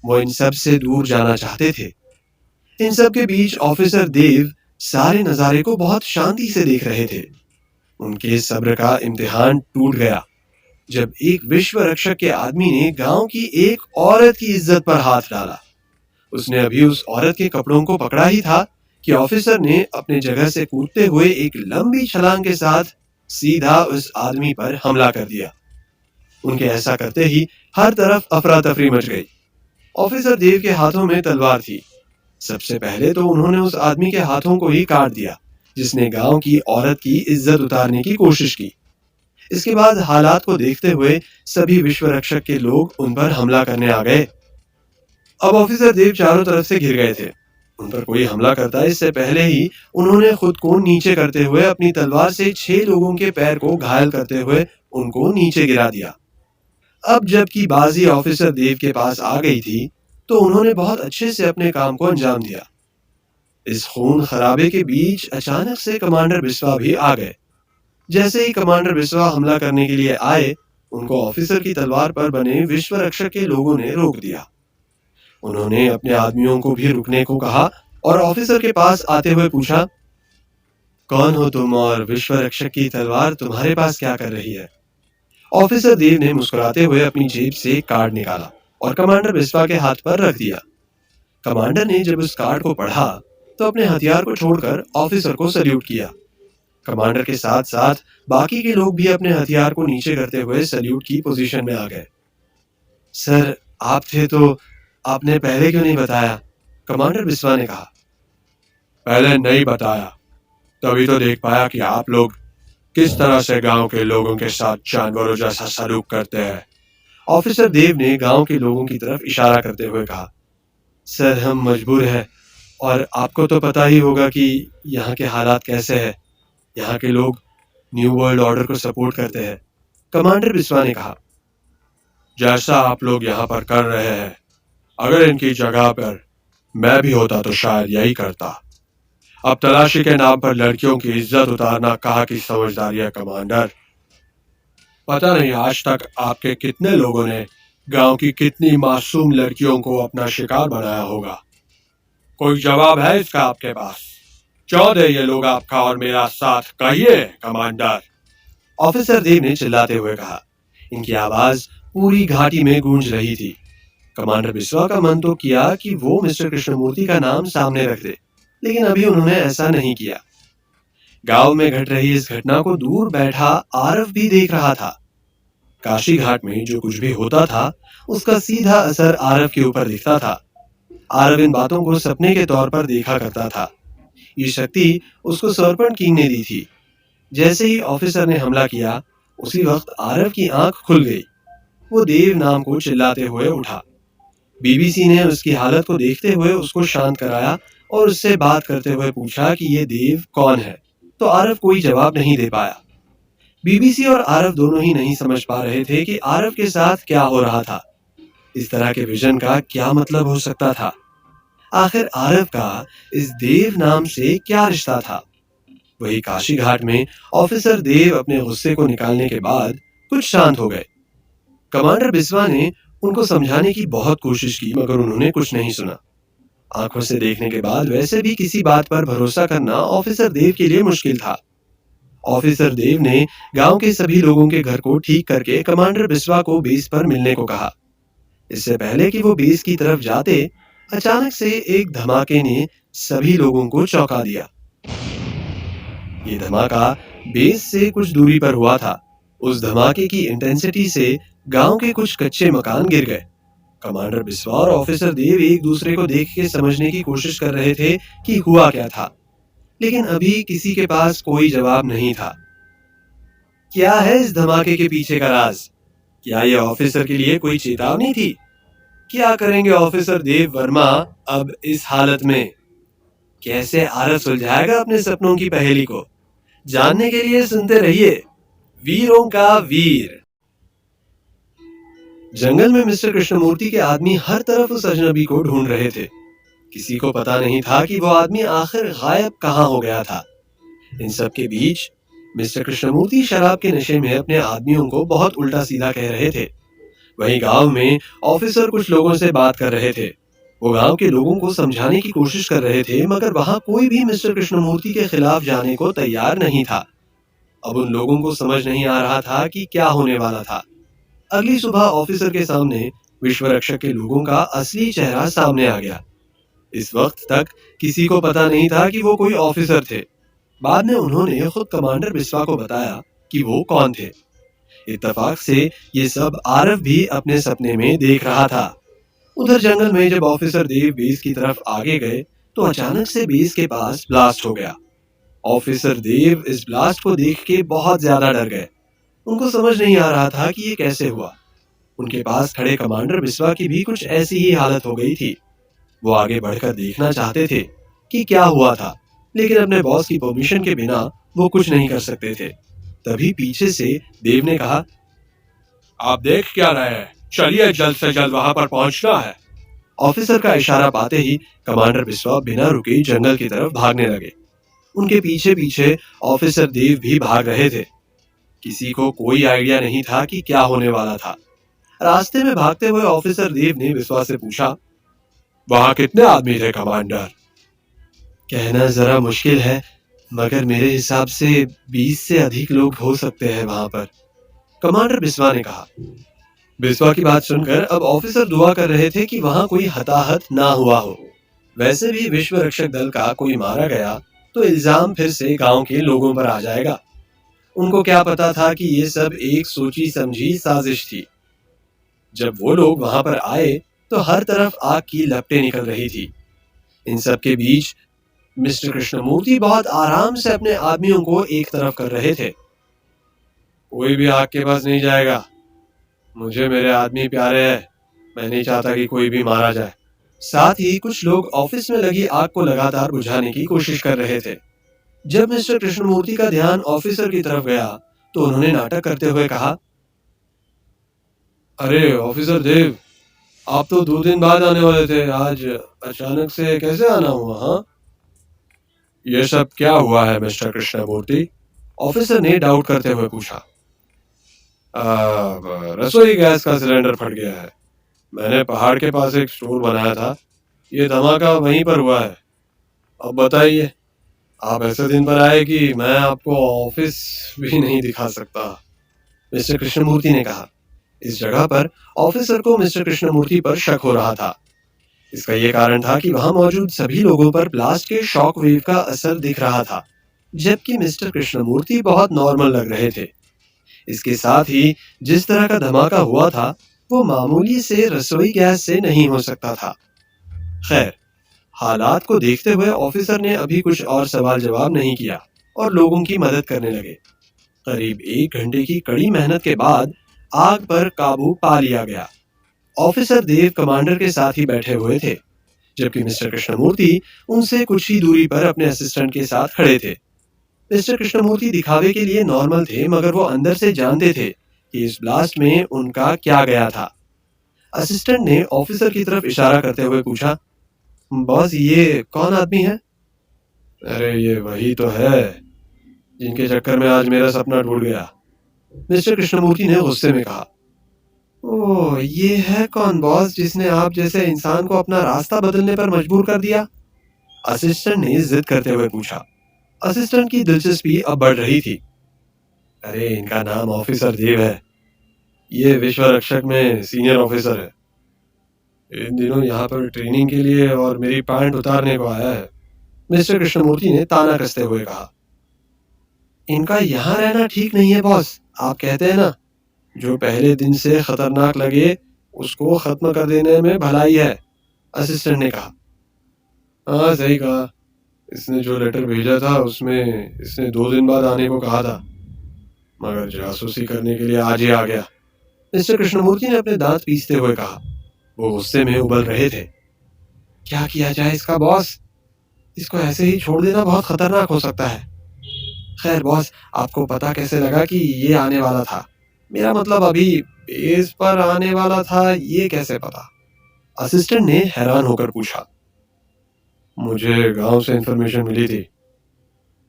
वो इन सब से दूर जाना चाहते थे। इन सब के बीच ऑफिसर देव सारे नजारे को बहुत शांति से देख रहे थे। उनके सब्र का इम्तिहान टूट गया जब एक विश्व रक्षक के आदमी ने गांव की एक औरत की इज्जत पर हाथ डाला। उसने अभी उस औरत के कपड़ों को पकड़ा ही था कि ऑफिसर ने अपने जगह से कूदते हुए एक लंबी छलांग के साथ सीधा उस आदमी पर हमला कर दिया। उनके ऐसा करते ही हर तरफ अफरा तफरी मच गई। ऑफिसर देव के हाथों में तलवार थी। सबसे पहले तो उन्होंने उस आदमी के हाथों को ही काट दिया जिसने गांव की औरत की इज्जत उतारने की कोशिश की। इसके बाद हालात को देखते हुए सभी विश्व रक्षक के लोग उन पर हमला करने आ गए। अब ऑफिसर देव चारों तरफ से घिर गए थे। उन पर कोई हमला करता इससे पहले ही उन्होंने खुद को नीचे करते हुए अपनी तलवार से 6 लोगों के पैर को घायल करते हुए उनको नीचे गिरा दिया। अब जबकि बाजी ऑफिसर देव के पास आ गई थी तो उन्होंने बहुत अच्छे से अपने काम को अंजाम दिया। इस खून खराबे के बीच अचानक से कमांडर बिस्वा भी आ गए। जैसे ही कमांडर बिस्वा हमला करने के लिए आए, उनको ऑफिसर की तलवार पर बने विश्व रक्षक के लोगों ने रोक दिया। उन्होंने अपने आदमियों को भी रुकने को कहा और ऑफिसर के पास आते हुए पूछा, कौन हो तुम और विश्व रक्षक की तलवार तुम्हारे पास क्या कर रही है? ऑफिसर देव ने मुस्कुराते हुए अपनी जेब से कार्ड निकाला और कमांडर बिस्वा के हाथ पर रख दिया। कमांडर ने जब उस कार्ड को पढ़ा तो अपने हथियार को छोड़कर ऑफिसर को सल्यूट किया। कमांडर के साथ साथ बाकी के लोग भी अपने हथियार को नीचे करते हुए सल्यूट की पोजीशन में आ गए। सर, आप थे तो आपने पहले क्यों नहीं बताया? कमांडर बिस्वा ने कहा। पहले नहीं बताया तभी तो देख पाया कि आप लोग किस तरह से गांव के लोगों के साथ जानवरों जैसा सलूक करते हैं। ऑफिसर देव ने गांव के लोगों की तरफ इशारा करते हुए कहा। सर, हम मजबूर हैं और आपको तो पता ही होगा कि यहाँ के हालात कैसे हैं। यहाँ के लोग न्यू वर्ल्ड ऑर्डर को सपोर्ट करते हैं। कमांडर बिस्वा ने कहा। जैसा आप लोग यहाँ पर कर रहे हैं, अगर इनकी जगह पर मैं भी होता तो शायद यही करता। अब तलाशी के नाम पर लड़कियों की इज्जत उतारना कहाँ की समझदारी है कमांडर? पता नहीं आज तक आपके कितने लोगों ने गांव की कितनी मासूम लड़कियों को अपना शिकार बनाया होगा। कोई जवाब है इसका आपके पास? क्यों दे ये लोग आपका और मेरा साथ, कहिए कमांडर। ऑफिसर देव ने चिल्लाते हुए कहा। इनकी आवाज पूरी घाटी में गूंज रही थी। कमांडर बिस्वा का मन तो किया कि वो मिस्टर कृष्णमूर्ति का नाम सामने रख दे, लेकिन अभी उन्होंने ऐसा नहीं किया। गांव में घट रही इस घटना को दूर बैठा आरव भी देख रहा था। काशी घाट में जो कुछ भी होता था उसका सीधा असर आरव के ऊपर दिखता था। आरव इन बातों को सपने के तौर पर देखा करता था। ये शक्ति उसको सर्पेंट किंग ने दी थी। जैसे ही ऑफिसर ने हमला किया उसी वक्त आरव की आंख खुल गई। वो देव नाम को चिल्लाते हुए उठा। बीबीसी ने उसकी हालत को देखते हुए उसको शांत कराया और उससे बात करते हुए पूछा कि ये देव कौन है, तो आरव कोई जवाब नहीं दे पाया। बीबीसी और आरव दोनों ही नहीं समझ पा रहे थे कि आरव के साथ क्या हो रहा था। इस तरह के विजन का क्या मतलब हो सकता था? आखिर आरव का इस देव नाम से क्या रिश्ता था? वही काशी घाट में ऑफिसर देव अपने गुस्से को निकालने के बाद कुछ शांत हो गए। कमांडर बिस्वा ने उनको समझाने की बहुत कोशिश की मगर उन्होंने कुछ नहीं सुना। आंखों से देखने के बाद वैसे भी किसी बात पर भरोसा करना ऑफिसर देव के लिए मुश्किल था। ऑफिसर देव ने गांव के सभी लोगों के घर को ठीक करके कमांडर बिस्वा को बेस पर मिलने को कहा। इससे पहले कि वो बेस की तरफ जाते, अचानक से एक धमाके ने सभी लोगों को चौंका दिया। ये धमाका बेस से कुछ दूरी पर हुआ था। उस धमाके की इंटेंसिटी से गांव के कुछ कच्चे मकान गिर गए। कमांडर बिस्वा और ऑफिसर देव एक दूसरे को देख के समझने की कोशिश कर रहे थे कि हुआ क्या था, लेकिन अभी किसी के पास कोई जवाब नहीं था। क्या है इस धमाके के पीछे का राज? क्या ये ऑफिसर के लिए कोई चेतावनी थी? क्या करेंगे ऑफिसर देव वर्मा अब इस हालत में? कैसे आरव सुलझाएगा अपने सपनों की पहेली को? जानने के लिए सुनते रहिए वीरों का वीर। जंगल में मिस्टर कृष्णमूर्ति के आदमी हर तरफ उस अजनबी को ढूंढ रहे थे। किसी को पता नहीं था कि वो आदमी आखिर गायब कहां हो गया था। इन सब के बीच मिस्टर कृष्णमूर्ति शराब के नशे में अपने आदमियों को बहुत उल्टा सीधा कह रहे थे। वहीं गांव में ऑफिसर कुछ लोगों से बात कर रहे थे। वो गांव के लोगों को समझाने की कोशिश कर रहे थे, मगर वहां कोई भी मिस्टर कृष्णमूर्ति के खिलाफ जाने को तैयार नहीं था। अब उन लोगों को समझ नहीं आ रहा था कि क्या होने वाला था। अगली सुबह ऑफिसर के सामने विश्व रक्षक के लोगों का असली चेहरा सामने आ गया। इस वक्त तक किसी को पता नहीं था कि वो कोई ऑफिसर थे। बाद में उन्होंने खुद कमांडर बिस्वा को बताया कि वो कौन थे। इत्तेफाक से ये सब आरव भी अपने सपने में देख रहा था। उधर जंगल में जब ऑफिसर देव बेस की तरफ आगे गए तो अचानक से बेस के पास ब्लास्ट हो गया। ऑफिसर देव इस ब्लास्ट को देख के बहुत ज्यादा डर गए। उनको समझ नहीं आ रहा था कि ये कैसे हुआ। उनके पास खड़े कमांडर बिस्वा की भी कुछ ऐसी ही हालत हो गई थी। वो आगे बढ़कर देखना चाहते थे कि क्या हुआ था, लेकिन अपने बॉस की परमिशन के बिना वो कुछ नहीं कर सकते थे। तभी पीछे से देव ने कहा, आप देख क्या रहे हैं? चलिए जल्द से जल्द वहां पर पहुंचना है। ऑफिसर का इशारा पाते ही कमांडर बिस्वा बिना रुके जंगल की तरफ भागने लगे। उनके पीछे पीछे ऑफिसर देव भी भाग रहे थे। किसी को कोई आइडिया नहीं था कि क्या होने वाला था। रास्ते में भागते हुए ऑफिसर देव ने बिस्वा से पूछा, वहां कितने आदमी थे कमांडर? कहना जरा मुश्किल है, मगर मेरे हिसाब से 20 से अधिक लोग हो सकते हैं वहां पर, कमांडर बिस्वा ने कहा। बिस्वा की बात सुनकर अब ऑफिसर दुआ कर रहे थे कि वहां कोई हताहत ना हुआ हो। वैसे भी विश्व रक्षक दल का कोई मारा गया तो इल्जाम फिर से गांव के लोगों पर आ जाएगा। उनको क्या पता था कि ये सब एक सोची समझी साजिश थी। जब वो लोग वहां पर आए तो हर तरफ आग की लपटें निकल रही थी। इन सब के बीच मिस्टर कृष्णमूर्ति बहुत आराम से अपने आदमियों को एक तरफ कर रहे थे। कोई भी आग के पास नहीं जाएगा। मुझे मेरे आदमी प्यारे हैं। मैं नहीं चाहता कि कोई भी मारा जाए। साथ ही कुछ लोग ऑफिस में लगी आग को लगातार बुझाने की कोशिश कर रहे थे। जब मिस्टर कृष्णमूर्ति का ध्यान ऑफिसर की तरफ गया तो उन्होंने नाटक करते हुए कहा, अरे ऑफिसर देव, आप तो 2 दिन बाद आने वाले थे, आज अचानक से कैसे आना हुआ? हाँ, ये सब क्या हुआ है मिस्टर कृष्णमूर्ति? ऑफिसर ने डाउट करते हुए पूछा। रसोई गैस का सिलेंडर फट गया है। मैंने पहाड़ के पास एक स्टोर बनाया था। ये धमाका वहीं पर हुआ है। अब बताइए, आप ऐसे दिन पर आए कि मैं आपको ऑफिस भी नहीं दिखा सकता, मिस्टर कृष्णमूर्ति ने कहा। इस जगह पर ऑफिसर को मिस्टर कृष्णमूर्ति पर शक हो रहा था। इसका ये कारण था कि वहां मौजूद सभी लोगों पर ब्लास्ट के शॉक वेव का असर दिख रहा था, जबकि मिस्टर कृष्णमूर्ति बहुत नॉर्मल लग रहे थे। इसके साथ ही जिस तरह का धमाका हुआ था वो मामूली से रसोई गैस से नहीं हो सकता था। खैर, हालात को देखते हुए ऑफिसर ने अभी कुछ और सवाल जवाब नहीं किया और लोगों की मदद करने लगे। करीब 1 घंटे की कड़ी मेहनत के बाद आग पर काबू पा लिया गया। ऑफिसर देव कमांडर के साथ ही बैठे हुए थे, जबकि मिस्टर कृष्णमूर्ति उनसे कुछ ही दूरी पर अपने असिस्टेंट के साथ खड़े थे। मिस्टर कृष्णमूर्ति दिखावे के लिए नॉर्मल थे, मगर वो अंदर से जानते थे कि इस ब्लास्ट में उनका क्या गया था। असिस्टेंट ने ऑफिसर की तरफ इशारा करते हुए पूछा, बॉस, ये कौन आदमी है? अरे ये वही तो है जिनके चक्कर में आज मेरा सपना टूट गया, मिस्टर कृष्णमूर्ति ने गुस्से में कहा। ओह, ये है कौन बॉस जिसने आप जैसे इंसान को अपना रास्ता बदलने पर मजबूर कर दिया? असिस्टेंट ने जिद करते हुए पूछा। असिस्टेंट की दिलचस्पी अब बढ़ रही थी। अरे इनका नाम ऑफिसर देव है। ये विश्व रक्षक में सीनियर ऑफिसर है। इन दिनों यहाँ पर ट्रेनिंग के लिए और मेरी पैंट उतारने को आया है, मिस्टर कृष्णमूर्ति ने ताना कसते हुए कहा। इनका यहाँ रहना ठीक नहीं है बॉस, आप कहते हैं ना, जो पहले दिन से खतरनाक लगे उसको खत्म कर देने में भलाई है, असिस्टेंट ने कहा। हाँ सही कहा, इसने जो लेटर भेजा था उसमें इसने 2 दिन बाद आने को कहा था, मगर जासूसी करने के लिए आज ही आ गया। मिस्टर कृष्णमूर्ति ने अपने दांत पीसते हुए कहा। वो गुस्से में उबल रहे थे। क्या किया जाए इसका बॉस? इसको ऐसे ही छोड़ देना बहुत खतरनाक हो सकता है। खैर बॉस, आपको पता कैसे लगा कि ये आने वाला था? मेरा मतलब अभी बेस पर आने वाला था, ये कैसे पता? असिस्टेंट ने हैरान होकर पूछा। मुझे गांव से इंफॉर्मेशन मिली थी।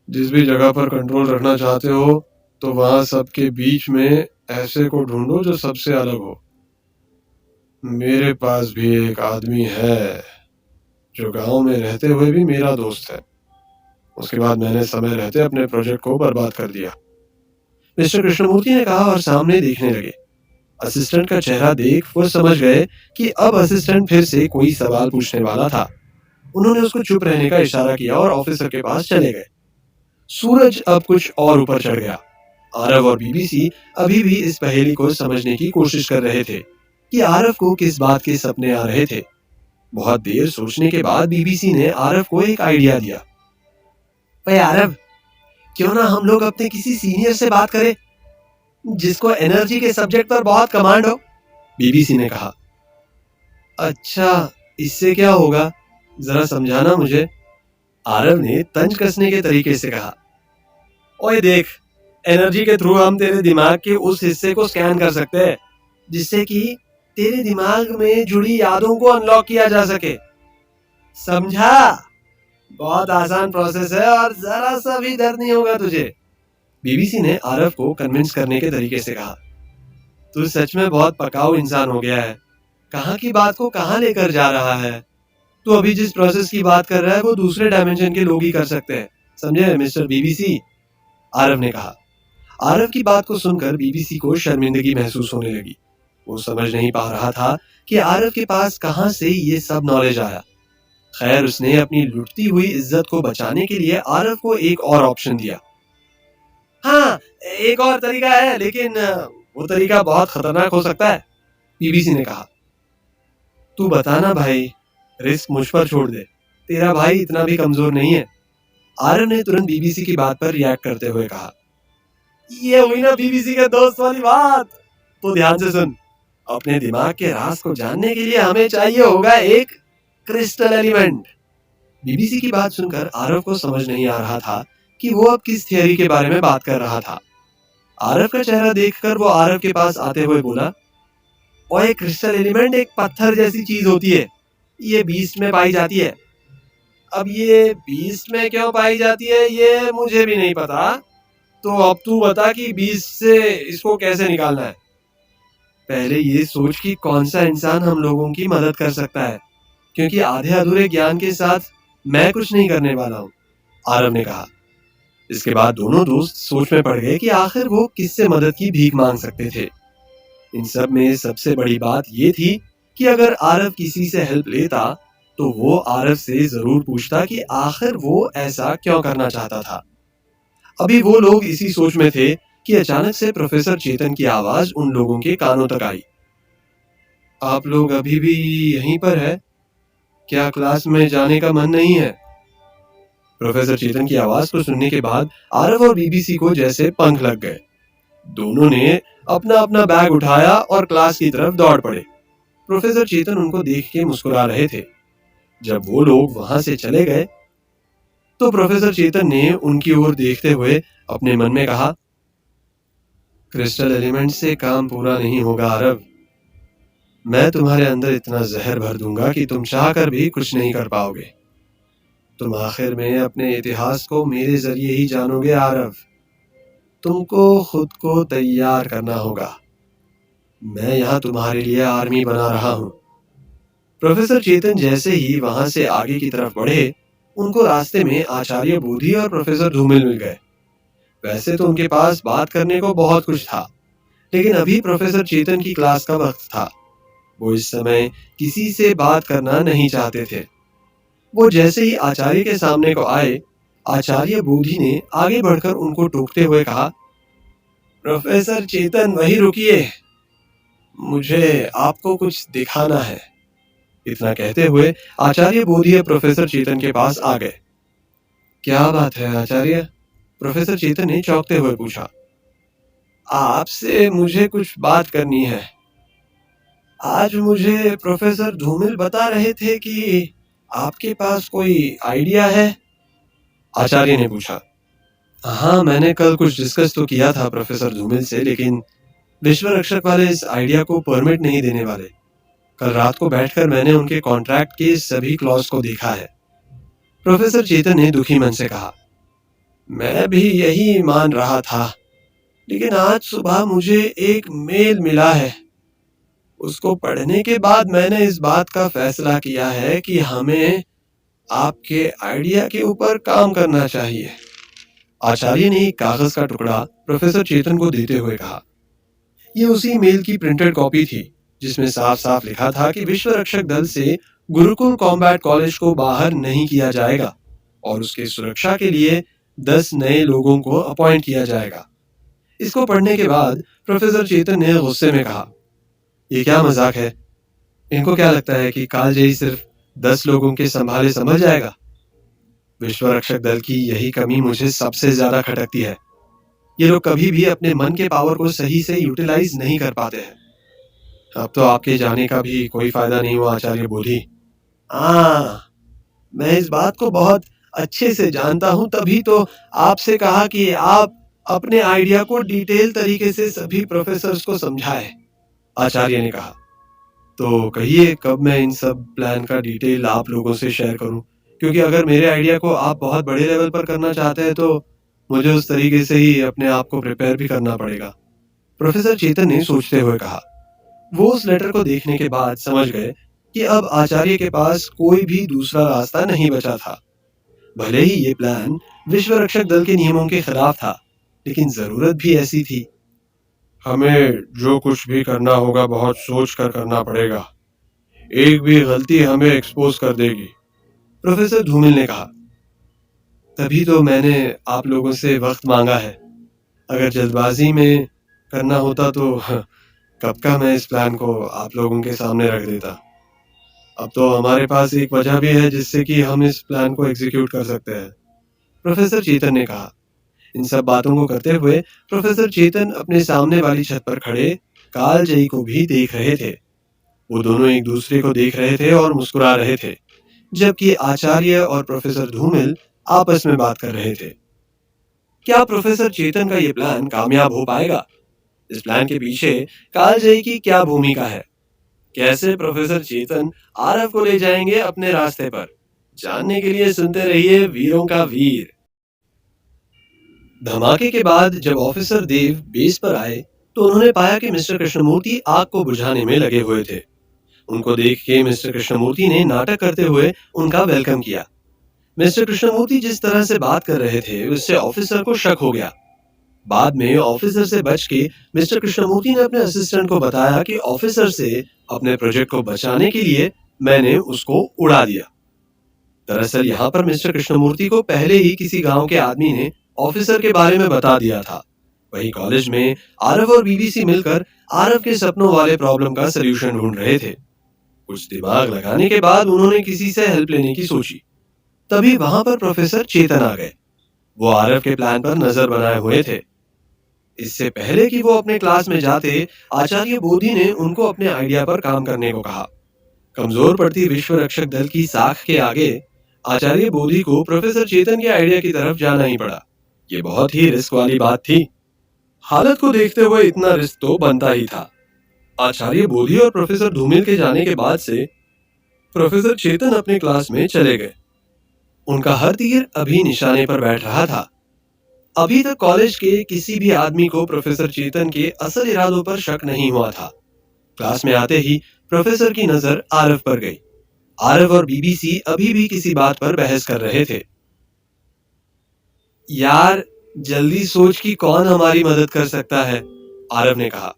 जिस भी जगह पर कंट्रोल रखना चाहते हो तो वहां सबके बीच में ऐसे को ढूंढो जो सबसे अलग हो। मेरे पास भी एक आदमी है जो गांव में रहते हुए भी मेरा दोस्त है। उसके बाद मैंने समय रहते अपने प्रोजेक्ट को बर्बाद कर दिया। मिस्टर कृष्णमूर्ति ने कहा और सामने देखने लगे। असिस्टेंट का चेहरा देख वो समझ गए कि अब असिस्टेंट फिर से कोई सवाल पूछने वाला था। उन्होंने उसको चुप रहने का इशारा किया और ऑफिसर के पास चले गए। सूरज अब कुछ और ऊपर चढ़ गया। आरव और बीबीसी अभी भी इस पहेली को समझने की कोशिश कर रहे थे कि आरव को किस बात के सपने आ रहे थे। बहुत देर सोचने के बाद बीबीसी ने आरव को एक आइडिया दिया। भाई आरव, क्यों ना हम लोग अपने किसी सीनियर से बात करें जिसको एनर्जी के सब्जेक्ट पर बहुत कमांड हो? बीबीसी ने कहा। अच्छा, इससे क्या होगा, जरा समझाना मुझे। आरव ने तंज कसने के तरीके से कहा। ओए देख, एनर्जी के थ्रू हम तेरे दिमाग के उस हिस्से को स्कैन कर सकते हैं जिससे कि तेरे दिमाग में जुड़ी यादों को अनलॉक किया जा सके। समझा? बहुत आसान प्रोसेस है और जरा सा भी डर नहीं होगा तुझे। बीबीसी ने आरव को कन्विंस करने के तरीके से कहा। तू सच में बहुत पकाऊ इंसान हो गया है। कहाँ की बात को कहाँ लेकर जा रहा है? तू अभी जिस प्रोसेस की बात कर रहा है वो दूसरे डायमेंशन के लोग ही कर सकते हैं, समझे मिस्टर बीबीसी? आरव ने कहा। आरव की बात को सुनकर बीबीसी को शर्मिंदगी महसूस होने लगी। वो समझ नहीं पा रहा था कि आरव के पास कहां से ये सब नॉलेज आया। खैर, उसने अपनी लुटती हुई इज्जत को बचाने के लिए आरव को एक और ऑप्शन दिया। हाँ, एक और तरीका है, लेकिन वो तरीका बहुत खतरनाक हो सकता है, बीबीसी ने कहा। तू बताना भाई, रिस्क मुझ पर छोड़ दे, तेरा भाई इतना भी कमजोर नहीं है। आरव ने तुरंत बीबीसी की बात पर रिएक्ट करते हुए कहा। ये हुई ना बीबीसी के दोस्त वाली बात। तो ध्यान से सुन, अपने दिमाग के राज को जानने के लिए हमें चाहिए होगा एक क्रिस्टल एलिमेंट। बीबीसी की बात सुनकर आरव को समझ नहीं आ रहा था कि वो अब किस थियरी के बारे में बात कर रहा था। आरव का चेहरा देखकर वो आरव के पास आते हुए बोला, ओए, क्रिस्टल एलिमेंट एक पत्थर जैसी चीज होती है। ये बीस्ट में पाई जाती है। अब ये बीस्ट में क्यों पाई जाती है ये मुझे भी नहीं पता। तो अब तू बता कि बीस्ट से इसको कैसे निकालना है। पहले ये सोच कि कौन सा इंसान हम लोगों की मदद कर सकता है, क्योंकि आधे अधूरे ज्ञान के साथ मैं कुछ नहीं करने वाला हूँ, आरव ने कहा। इसके बाद दोनों दोस्त सोच में पड़ गए कि आखिर वो किससे मदद की भीख मांग सकते थे। इन सब में सबसे बड़ी बात ये थी कि अगर आरव किसी से हेल्प लेता तो वो आरव से जरूर पूछता कि आखिर वो ऐसा क्यों करना चाहता था। अभी वो लोग इसी सोच में थे कि अचानक से प्रोफेसर चेतन की आवाज उन लोगों के कानों तक आई। आप लोग अभी भी यहीं पर है? क्या क्लास में जाने का मन नहीं है? प्रोफेसर चेतन की आवाज को सुनने के बाद आरव और बीबीसी को जैसे पंख लग गए। दोनों ने अपना अपना बैग उठाया और क्लास की तरफ दौड़ पड़े। प्रोफेसर चेतन उनको देख के मुस्कुरा रहे थे। जब वो लोग वहां से चले गए तो प्रोफेसर चेतन ने उनकी ओर देखते हुए अपने मन में कहा, क्रिस्टल एलिमेंट से काम पूरा नहीं होगा आरव। मैं तुम्हारे अंदर इतना जहर भर दूंगा कि तुम चाहकर भी कुछ नहीं कर पाओगे। तुम आखिर में अपने इतिहास को मेरे जरिए ही जानोगे आरव। तुमको खुद को तैयार करना होगा। मैं यहाँ तुम्हारे लिए आर्मी बना रहा हूँ। प्रोफेसर चेतन जैसे ही वहां से आगे की तरफ बढ़े, उनको रास्ते में आचार्य बोधी और प्रोफेसर धूमिल मिल गए। वैसे तो उनके पास बात करने को बहुत कुछ था, लेकिन अभी प्रोफेसर चेतन की क्लास का वक्त था। वो इस समय किसी से बात करना नहीं चाहते थे। वो जैसे ही आचार्य के सामने को आए, आचार्य बोधी ने आगे बढ़कर उनको टोकते हुए कहा, प्रोफेसर चेतन, वहीं रुकिए, मुझे आपको कुछ दिखाना है। इतना कहते हुए आचार्य बोधिया प्रोफेसर चेतन के पास आ गए। क्या बात है आचार्य? प्रोफेसर चेतन ने चौंकते हुए पूछा। आपसे मुझे कुछ बात करनी है। आज मुझे प्रोफेसर धूमिल बता रहे थे कि आपके पास कोई आइडिया है? आचार्य ने पूछा। हाँ, मैंने कल कुछ डिस्कस तो किया था प्रोफेसर धूमिल से, लेकिन विश्व रक्षक वाले इस आइडिया को परमिट नहीं देने वाले। कल रात को बैठकर मैंने उनके कॉन्ट्रैक्ट के सभी क्लॉज को देखा है। प्रोफेसर चेतन ने दुखी मन से कहा। मैं भी यही मान रहा था, लेकिन आज सुबह मुझे एक मेल मिला है। उसको पढ़ने के बाद मैंने इस बात का फैसला किया है कि हमें आपके आइडिया के ऊपर काम करना चाहिए। आचार्य ने एक कागज का टुकड़ा प्रोफेसर चेतन को देते हुए कहा। यह उसी मेल की प्रिंटेड कॉपी थी जिसमें साफ साफ लिखा था कि विश्व रक्षक दल से गुरुकुल कॉम्बैट कॉलेज को बाहर नहीं किया जाएगा और उसकी सुरक्षा के लिए 10 नए लोगों को अपॉइंट किया जाएगा। इसको पढ़ने के बाद प्रोफेसर चेतन ने गुस्से में कहा, ये क्या मजाक है? इनको क्या लगता है कि कालजयी सिर्फ 10 लोगों के संभाले संभल जाएगा? विश्व रक्षक दल की यही कमी मुझे सबसे ज्यादा खटकती है। ये लोग कभी भी अपने मन के पावर को सही से यूटिलाइज नहीं कर पाते हैं। अब तो आपके जाने का भी कोई फायदा नहीं हुआ आचार्य बोधी। हाँ, मैं इस बात को बहुत अच्छे से जानता हूँ, तभी तो आपसे कहा कि आप अपने आइडिया को डिटेल तरीके से सभी प्रोफेसर्स को समझाएं। आचार्य ने कहा। तो कहिए कब मैं इन सब प्लान का डिटेल आप लोगों से शेयर करूं, क्योंकि अगर मेरे आइडिया को आप बहुत बड़े लेवल पर करना चाहते हैं तो मुझे उस तरीके से ही अपने आप को प्रिपेयर भी करना पड़ेगा। प्रोफेसर चेतन ने सोचते हुए कहा। वो उस लेटर को देखने के बाद समझ गए कि अब आचार्य के पास कोई भी दूसरा रास्ता नहीं बचा था। भले ही ये प्लान विश्व रक्षक दल के नियमों के खिलाफ था, लेकिन जरूरत भी ऐसी थी। हमें जो कुछ भी करना होगा बहुत सोच कर करना पड़ेगा। एक भी गलती हमें एक्सपोज कर देगी, प्रोफेसर धूमिल ने कहा। तभी तो मैंने आप लोगों से वक्त मांगा है। अगर जल्दबाजी में करना होता तो कब का मैं इस प्लान को आप लोगों के सामने रख देता। अब तो हमारे पास एक वजह भी है जिससे कि हम इस प्लान को एग्जीक्यूट कर सकते हैं, प्रोफेसर चेतन ने कहा। इन सब बातों को करते हुए प्रोफेसर चेतन अपने सामने वाली छत पर खड़े कालजयी को भी देख रहे थे। वो दोनों एक दूसरे को देख रहे थे और मुस्कुरा रहे थे, जबकि आचार्य और प्रोफेसर धूमिल आपस में बात कर रहे थे। क्या प्रोफेसर चेतन का ये प्लान कामयाब हो पाएगा? इस प्लान के पीछे कालजयी की क्या भूमिका है? कैसे प्रोफेसर चेतन आरव को ले जाएंगे अपने रास्ते पर? जानने के लिए सुनते रहिए वीरों का वीर। धमाके के बाद जब ऑफिसर देव बेस पर आए तो उन्होंने पाया कि मिस्टर कृष्णमूर्ति आग को बुझाने में लगे हुए थे। उनको देख के मिस्टर कृष्णमूर्ति ने नाटक करते हुए उनका वेलकम किया। मिस्टर कृष्णमूर्ति जिस तरह से बात कर रहे थे उससे ऑफिसर को शक हो गया। बाद में ऑफिसर से बच के मिस्टर कृष्णमूर्ति ने अपने असिस्टेंट को बताया कि ऑफिसर से अपने प्रोजेक्ट को बचाने के लिए मैंने उसको उड़ा दिया। दरअसल यहाँ पर मिस्टर कृष्णमूर्ति को पहले ही किसी गांव के आदमी ने ऑफिसर के बारे में बता दिया था। वही कॉलेज में आरव और बीबीसी मिलकर आरव के सपनों वाले प्रॉब्लम का सलूशन ढूंढ रहे थे। कुछ दिमाग लगाने के बाद उन्होंने किसी से हेल्प लेने की सोची। तभी वहां पर प्रोफेसर चेतन आ गए। वो आरव के प्लान पर नजर बनाए हुए थे। इससे पहले कि वो अपने क्लास में जाते, आचार्य बोधी ने उनको अपने आइडिया पर काम करने को कहा। कमजोर पड़ती विश्व रक्षक दल की साख के आगे आचार्य बोधी को प्रोफेसर चेतन के आइडिया की तरफ जाना ही पड़ा। ये बहुत ही रिस्क वाली बात थी। हालत को देखते हुए इतना रिस्क तो बनता ही था। आचार्य बोधी और प्रोफेसर धूमिल के जाने के बाद से प्रोफेसर चेतन अपने क्लास में चले गए। उनका हर तीर अभी निशाने पर बैठ रहा था। अभी तक कॉलेज के किसी भी आदमी को प्रोफेसर चेतन के असल इरादों पर शक नहीं हुआ था। क्लास में आते ही प्रोफेसर की नजर आरव पर गई। आरव और बीबीसी अभी भी किसी बात पर बहस कर रहे थे। यार, जल्दी सोच कि कौन हमारी मदद कर सकता है, आरव ने कहा।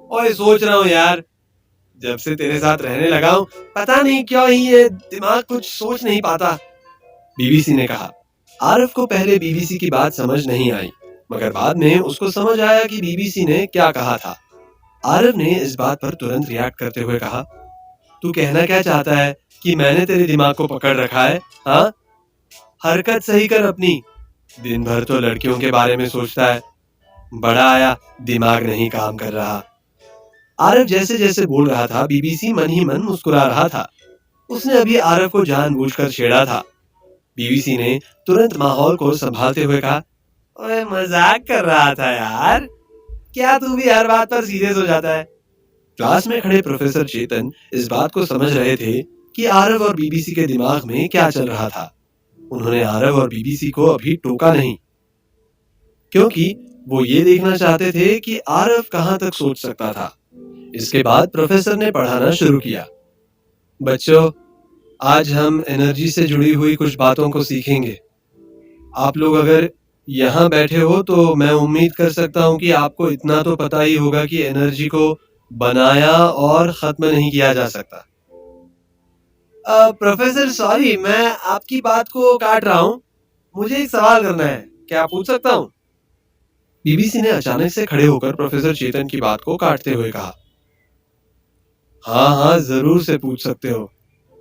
ओए, सोच रहा हूँ यार, जब से तेरे साथ रहने लगा हूं पता नहीं क्यों ही ये दिमाग कुछ सोच नहीं पाता, बीबीसी ने कहा। आरव को पहले बीबीसी की बात समझ नहीं आई। मगर बाद में उसको समझ आया कि बीबीसी ने क्या कहा था। आरव ने इस बात पर तुरंत रिएक्ट करते हुए कहा, तू कहना क्या चाहता है कि मैंने तेरे दिमाग को पकड़ रखा है? हाँ, हरकत सही कर अपनी। दिन भर तो लड़कियों के बारे में सोचता है, बड़ा आया दिमाग नहीं काम कर रहा। आरव जैसे जैसे बोल रहा था, बीबीसी मन ही मन मुस्कुरा रहा था। उसने अभी आरव को जानबूझकर छेड़ा था। बीबीसी ने तुरंत माहौल को संभालते हुए कहा, ओए मजाक कर रहा था यार, क्या तू भी हर बात पर सीरियस हो जाता है? क्लास में खड़े प्रोफेसर चेतन इस बात को समझ रहे थे कि आरव और बीबीसी के दिमाग में क्या चल रहा था। उन्होंने आरव और बीबीसी को अभी टोका नहीं, क्योंकि वो ये देखना चाहते थे कि आरव कहां तक सोच सकता था। इसके बाद प्रोफेसर ने पढ़ाना शुरू किया। बच्चों, आज हम एनर्जी से जुड़ी हुई कुछ बातों को सीखेंगे। आप लोग अगर यहाँ बैठे हो तो मैं उम्मीद कर सकता हूँ कि आपको इतना तो पता ही होगा कि एनर्जी को बनाया और खत्म नहीं किया जा सकता। प्रोफेसर सॉरी, मैं आपकी बात को काट रहा हूँ। मुझे एक सवाल करना है, क्या पूछ सकता हूँ? बीबीसी ने अचानक से खड़े होकर प्रोफेसर चेतन की बात को काटते हुए कहा, हाँ हाँ जरूर से पूछ सकते हो।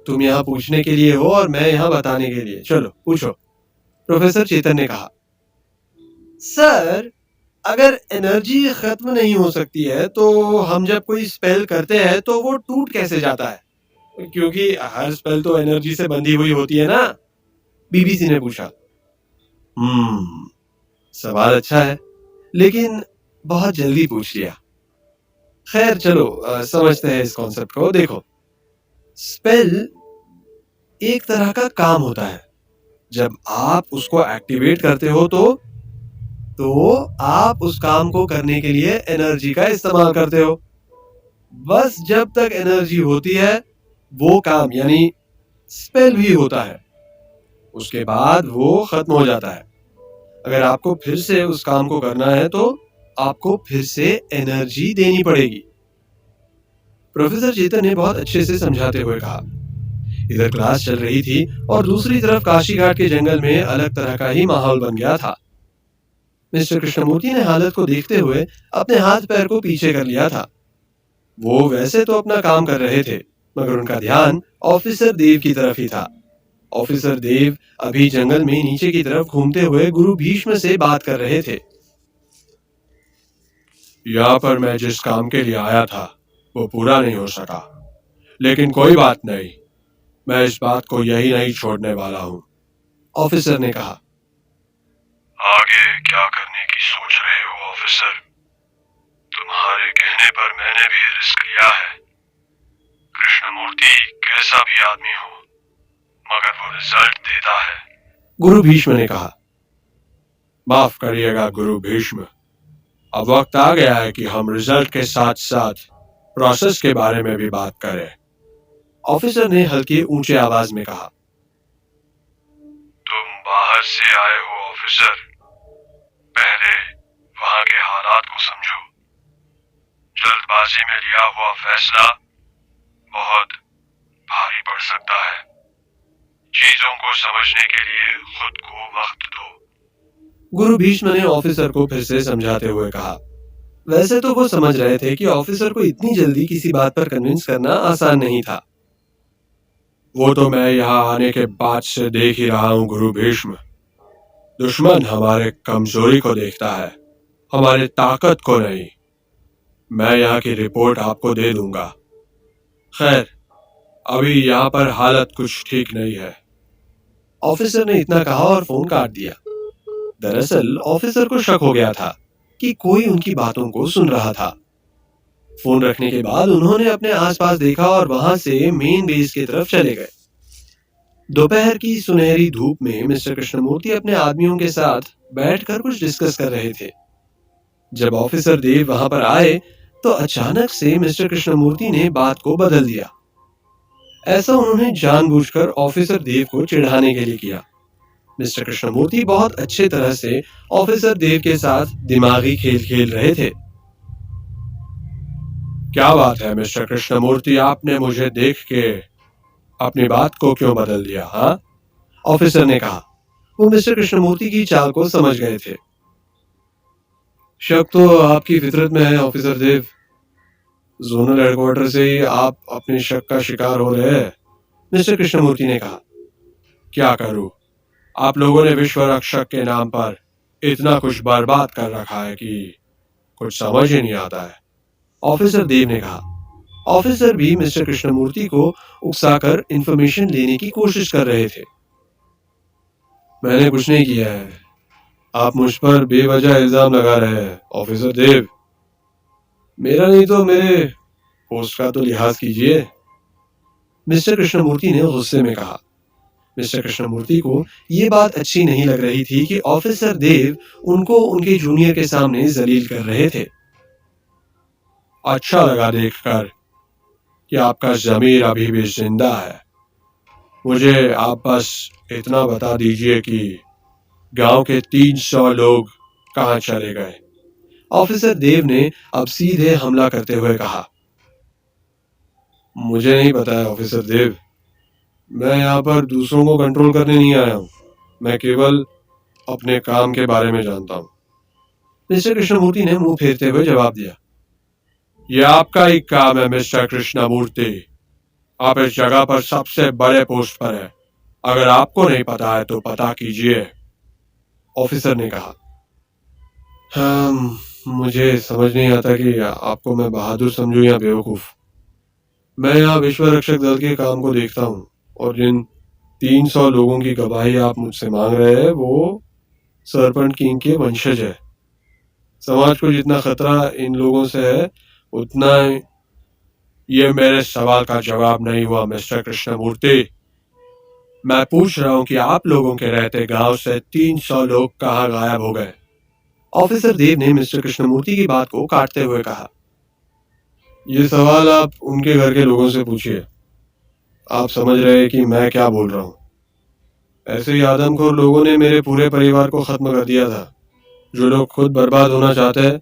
तुम यहाँ पूछने के लिए हो और मैं यहाँ बताने के लिए। चलो पूछो। प्रोफेसर चेतन ने कहा, सर, अगर एनर्जी खत्म नहीं हो सकती है तो हम जब कोई स्पेल करते हैं तो वो टूट कैसे जाता है? क्योंकि हर स्पेल तो एनर्जी से बंधी हुई होती है ना? बीबीसी ने पूछा। सवाल अच्छा है, लेकिन बहुत जल्दी पूछ लिया। खैर चलो समझते हैं इस कॉन्सेप्ट को। देखो, स्पेल एक तरह का काम होता है। जब आप उसको एक्टिवेट करते हो तो आप उस काम को करने के लिए एनर्जी का इस्तेमाल करते हो। बस जब तक एनर्जी होती है वो काम यानी स्पेल भी होता है, उसके बाद वो खत्म हो जाता है। अगर आपको फिर से उस काम को करना है तो आपको फिर से एनर्जी देनी पड़ेगी। प्रोफेसर चेतन ने बहुत अच्छे से समझाते हुए कहा। इधर क्लास चल रही थी और दूसरी तरफ काशी घाट के जंगल में अलग तरह का ही माहौल बन गया था। मिस्टर कृष्णमूर्ति ने हालत को देखते हुए अपने हाथ पैर को पीछे कर लिया था। वो वैसे तो अपना काम कर रहे थे, मगर उनका ध्यान ऑफिसर देव की तरफ ही था। ऑफिसर देव अभी जंगल में नीचे की तरफ घूमते हुए गुरु भीष्म से बात कर रहे थे। यहाँ पर मैं जिस काम के लिए आया था वो पूरा नहीं हो सका, लेकिन कोई बात नहीं, मैं इस बात को यही नहीं छोड़ने वाला हूँ, ऑफिसर ने कहा। आगे क्या करने की सोच रहे हो ऑफिसर? तुम्हारे कहने पर मैंने भी रिस्क लिया है। कृष्णमूर्ति कैसा भी आदमी हो, मगर वो रिजल्ट देता है, गुरु भीष्म ने कहा। माफ करिएगा गुरु भीष्म, अब वक्त आ गया है कि हम रिजल्ट के साथ साथ प्रोसेस के बारे में भी बात करें, ऑफिसर ने हल्के ऊंचे आवाज में कहा। तुम बाहर से आए हो ऑफिसर, पहले वहां के हालात को समझो। जल्दबाजी में लिया हुआ फैसला बहुत भारी पड़ सकता है। चीजों को समझने के लिए खुद को वक्त दो, गुरु भीष्म ने ऑफिसर को फिर से समझाते हुए कहा। वैसे तो वो समझ रहे थे कि ऑफिसर को इतनी जल्दी किसी बात पर कन्विंस करना आसान नहीं था। वो तो मैं यहाँ आने के बाद से देख ही रहा हूँ गुरु भीष्म, दुश्मन हमारे कमजोरी को देखता है, हमारी ताकत को नहीं। मैं यहाँ की रिपोर्ट आपको दे दूंगा। खैर, अभी यहाँ पर हालत कुछ ठीक नहीं है, ऑफिसर ने इतना कहा और फोन काट दिया। दरअसल ऑफिसर को शक हो गया था कि कोई उनकी बातों को सुन रहा था। फोन रखने के बाद उन्होंने अपने आसपास देखा और वहां से मेन बेस की तरफ चले गए। दोपहर की सुनहरी धूप में मिस्टर कृष्णमूर्ति अपने आदमियों के साथ बैठकर कुछ डिस्कस कर रहे थे। जब ऑफिसर देव वहां पर आए तो अचानक से मिस्टर कृष्णमूर्ति ने बात को बदल दिया। ऐसा उन्होंने जानबूझकर ऑफिसर देव को चिढ़ाने के लिए किया। मिस्टर कृष्णमूर्ति बहुत अच्छे तरह से ऑफिसर देव के साथ दिमागी खेल खेल रहे थे। क्या बात है मिस्टर कृष्णमूर्ति, आपने मुझे देख के अपनी बात को क्यों बदल दिया? हाँ, ऑफिसर ने कहा। वो मिस्टर कृष्णमूर्ति की चाल को समझ गए थे। शक तो आपकी फितरत में है ऑफिसर देव। जोनल हेडक्वार्टर से ही आप अपने शक का शिकार हो रहे हैं, मिस्टर कृष्णमूर्ति ने कहा। क्या करूं? आप लोगों ने विश्व रक्षक के नाम पर इतना कुछ बर्बाद कर रखा है कि कुछ समझ ही नहीं आता है, ऑफिसर देव ने कहा। ऑफिसर भी मिस्टर कृष्णमूर्ति को उकसाकर इंफॉर्मेशन लेने की कोशिश कर रहे थे। मैंने कुछ नहीं किया है, आप मुझ पर बेवजह इल्जाम लगा रहे हैं ऑफिसर देव। मेरा नहीं तो मेरे पोस्ट का तो लिहाज कीजिए, मिस्टर कृष्णमूर्ति ने गुस्से में कहा। मिस्टर कृष्णमूर्ति को ये बात अच्छी नहीं लग रही थी कि ऑफिसर देव उनको उनके जूनियर के सामने जलील कर रहे थे। अच्छा लगा देखकर कि आपका जमीर अभी भी जिंदा है। मुझे आप बस इतना बता दीजिए कि गांव के 300 लोग कहाँ चले गए, ऑफिसर देव ने अब सीधे हमला करते हुए कहा। मुझे नहीं पता है ऑफिसर देव, मैं यहाँ पर दूसरों को कंट्रोल करने नहीं आया हूँ, मैं केवल अपने काम के बारे में जानता हूँ, मिस्टर कृष्णमूर्ति ने मुंह फेरते हुए जवाब दिया। यह आपका ही काम है मिस्टर कृष्णमूर्ति, आप इस जगह पर सबसे बड़े पोस्ट पर है, अगर आपको नहीं पता है तो पता कीजिए, ऑफिसर ने कहा। हाँ, मुझे समझ नहीं आता कि आपको मैं बहादुर समझूं या बेवकूफ। मैं यहाँ विश्व रक्षक दल के काम को देखता हूँ और जिन 300 लोगों की गवाही आप मुझसे मांग रहे हैं वो सरपंच किंग के वंशज है। समाज को जितना खतरा इन लोगों से है उतना ये मेरे सवाल का जवाब नहीं हुआ मिस्टर कृष्णमूर्ति। मैं पूछ रहा हूँ कि आप लोगों के रहते गांव से 300 लोग कहाँ गायब हो गए, ऑफिसर देव ने मिस्टर कृष्णमूर्ति की बात को काटते हुए कहा। ये सवाल आप उनके घर के लोगों से पूछिए, आप समझ रहे हैं कि मैं क्या बोल रहा हूँ। ऐसे ही आदमखोर लोगों ने मेरे पूरे परिवार को खत्म कर दिया था। जो लोग खुद बर्बाद होना चाहते हैं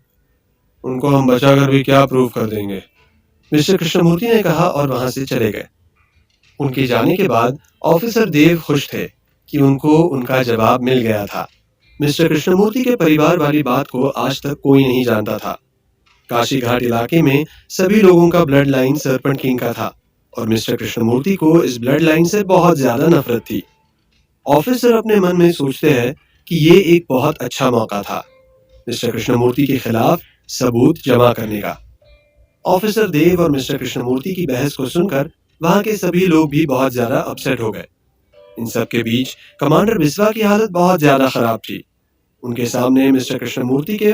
उनको हम बचाकर भी क्या प्रूव कर देंगे, मिस्टर कृष्णमूर्ति ने कहा और वहां से चले गए। उनके जाने के बाद ऑफिसर देव खुश थे कि उनको उनका जवाब मिल गया था। मिस्टर कृष्णमूर्ति के परिवार वाली बात को आज तक कोई नहीं जानता था। काशी घाट इलाके में सभी लोगों का ब्लड लाइन सरपंच किंग का था और मिस्टर कृष्णमूर्ति को इस ब्लड लाइन से बहुत ज्यादा नफरत थी। ऑफिसर अपने मन में सोचते हैं कि ये एक बहुत अच्छा मौका था मिस्टर कृष्णमूर्ति के खिलाफ सबूत जमा करने का। ऑफिसर देव और मिस्टर कृष्णमूर्ति की बहस को सुनकर वहां के सभी लोग भी बहुत ज्यादा अपसेट हो गए। इन सब के बीच कमांडर बिस्वा की हालत बहुत ज्यादा खराब थी। उनके सामने मिस्टर कृष्णमूर्ति के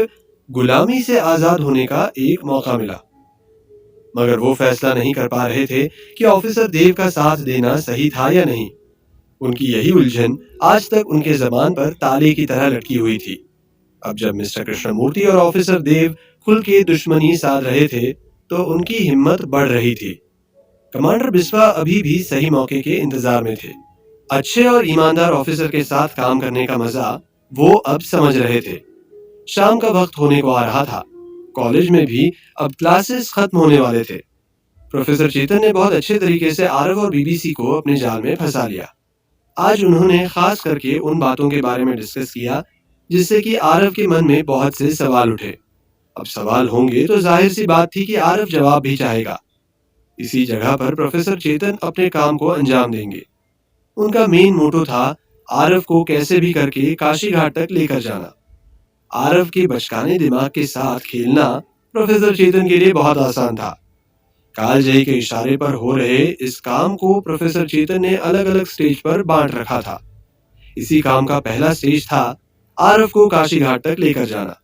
गुलामी से आजाद होने का एक मौका मिला, मगर वो फैसला नहीं कर पा रहे थे कि ऑफिसर देव का साथ देना सही था या नहीं। उनकी यही उलझन आज तक उनके जबान पर ताले की तरह लटकी हुई थी। अब जब मिस्टर कृष्णमूर्ति और ऑफिसर देव खुल के दुश्मनी साध रहे थे तो उनकी हिम्मत बढ़ रही थी। कमांडर बिस्वा अभी भी सही मौके के इंतजार में थे। अच्छे और ईमानदार ऑफिसर के साथ काम करने का मजा वो अब समझ रहे थे। शाम का वक्त होने को आ रहा था। कॉलेज में भी अब क्लासेस खत्म होने वाले थे। प्रोफेसर चेतन ने बहुत अच्छे तरीके से आरव और बीबीसी को अपने जाल में फंसा लिया। आज उन्होंने खास करके उन बातों के बारे में डिस्कस किया जिससे कि आरव के मन में बहुत से सवाल उठे। अब सवाल होंगे तो जाहिर सी बात थी कि आरव जवाब भी चाहेगा। इसी जगह पर प्रोफेसर चेतन अपने काम को अंजाम देंगे। उनका मेन मोटो था आरव को कैसे भी करके काशी घाट तक लेकर जाना। आरव के बचकाने दिमाग के साथ खेलना प्रोफेसर चेतन के लिए बहुत आसान था। कालजयी के इशारे पर हो रहे इस काम को प्रोफेसर चेतन ने अलग अलग स्टेज पर बांट रखा था। इसी काम का पहला स्टेज था आरव को काशी घाट तक लेकर जाना।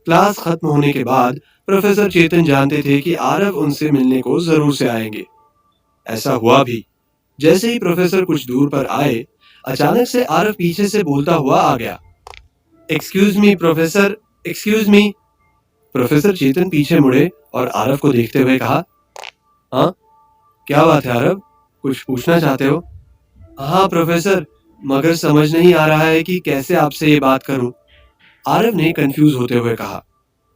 क्लास खत्म होने के बाद प्रोफेसर चेतन जानते थे कि आरव उनसे मिलने को जरूर से आएंगे। ऐसा हुआ भी। जैसे ही प्रोफेसर कुछ दूर पर आए, अचानक से आरव पीछे से बोलता हुआ आ गया। Excuse me professor, excuse me. Professor Chetan पीछे मुड़े और आरव को देखते हुए कहा, हाँ क्या बात है आरव, कुछ पूछना चाहते हो? हाँ प्रोफेसर, मगर समझ नहीं आ रहा है कि कैसे आपसे ये बात करूं, आरव ने कंफ्यूज होते हुए कहा।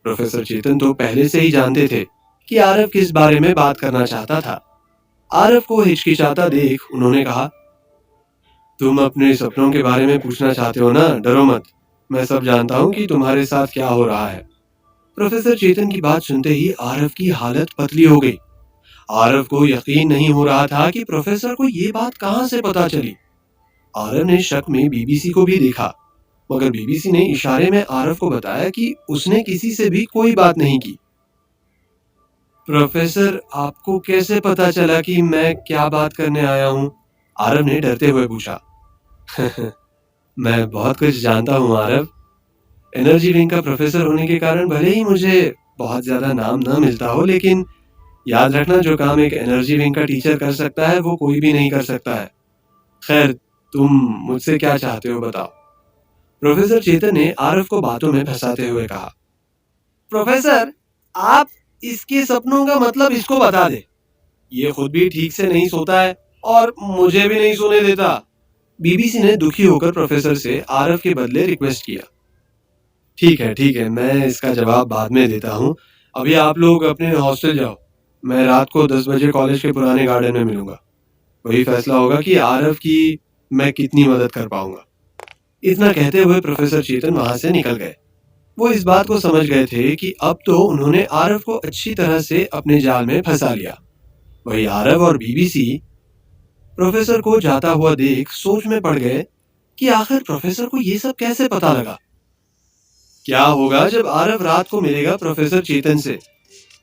प्रोफेसर चेतन तो पहले से ही जानते थे कि आरव किस बारे में बात करना चाहता था। आरव को हिचकिचाता देख उन्होंने कहा, तुम अपने सपनों के बारे में पूछना चाहते हो ना, डरो मत, मैं सब जानता हूँ कि तुम्हारे साथ क्या हो रहा है। प्रोफेसर चेतन की बात सुनते ही आरव की हालत पतली हो गई। आरव को यकीन नहीं हो रहा था कि प्रोफेसर को ये बात कहां से पता चली। आरव ने शक में बीबीसी को भी देखा, मगर बीबीसी ने इशारे में आरव को बताया कि उसने किसी से भी कोई बात नहीं की। प्रोफेसर, आपको कैसे पता चला कि मैं क्या बात करने आया हूँ? आरव ने डरते हुए पूछा। मैं बहुत कुछ जानता हूँ आरव। एनर्जी विंग का प्रोफेसर होने के कारण भले ही मुझे बहुत ज्यादा नाम न मिलता हो, लेकिन याद रखना, जो काम एक एनर्जी विंग का टीचर कर सकता है वो कोई भी नहीं कर सकता है। खैर, तुम मुझसे क्या चाहते हो बताओ? प्रोफेसर चेतन ने आरव को बातों में फंसाते हुए कहा। प्रोफेसर, आप इसके सपनों का मतलब इसको बता दे। ये खुद भी ठीक से नहीं सोता है और मुझे भी नहीं सोने देता। बीबीसी ने दुखी होकर प्रोफेसर से आरव के बदले रिक्वेस्ट किया। ठीक है, मैं इसका जवाब बाद में देता हूँ। अभी आप लोग अपने हॉस्टल जाओ। मैं रात को 10 बजे कॉलेज के पुराने गार्डन में मिलूंगा। वही फैसला होगा कि आरव की मैं कितनी मदद कर पाऊंगा। इतना कहते हुए प्रोफेसर चेतन वहां से निकल गए। वो इस बात को समझ गए थे कि अब तो उन्होंने आरव को अच्छी तरह से अपने जाल में फंसा लिया। वही आरव और बीबीसी प्रोफेसर को जाता हुआ देख सोच में पड़ गए कि आखिर प्रोफेसर को ये सब कैसे पता लगा। क्या होगा जब आरव रात को मिलेगा प्रोफेसर चेतन से?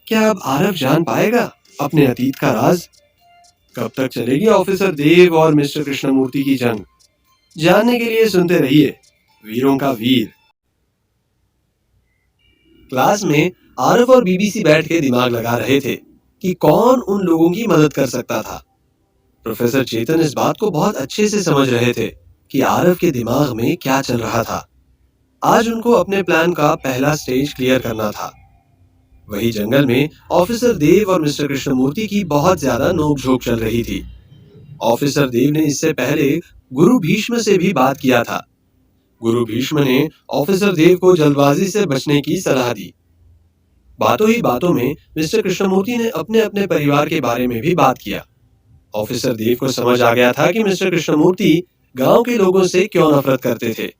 क्या अब आरव जान पाएगा अपने अतीत का राज? कब तक चलेगी ऑफिसर देव और मिस्टर कृष्णमूर्ति की जंग? जानने के लिए सुनते रहिए वीरों का वीर। क्लास में आरव और बीबीसी बैठ के दिमाग लगा रहे थे कि कौन उन लोगों की मदद कर सकता था। प्रोफेसर चेतन इस बात को बहुत अच्छे से समझ रहे थे कि आरव के दिमाग में क्या चल रहा था। आज उनको अपने प्लान का पहला स्टेज क्लियर करना था। वही जंगल में ऑफिसर देव और मिस्टर कृष्णमूर्ति की बहुत ज्यादा नोकझोंक चल रही थी। ऑफिसर देव ने इससे पहले गुरु भीष्म से भी बात किया था। गुरु भीष्म ने ऑफिसर देव को जल्दबाजी से बचने की सलाह दी। बातों ही बातों में मिस्टर कृष्णमूर्ति ने अपने अपने परिवार के बारे में भी बात किया। ऑफिसर देव को समझ आ गया था कि मिस्टर कृष्णमूर्ति गांव के लोगों से क्यों नफरत करते थे।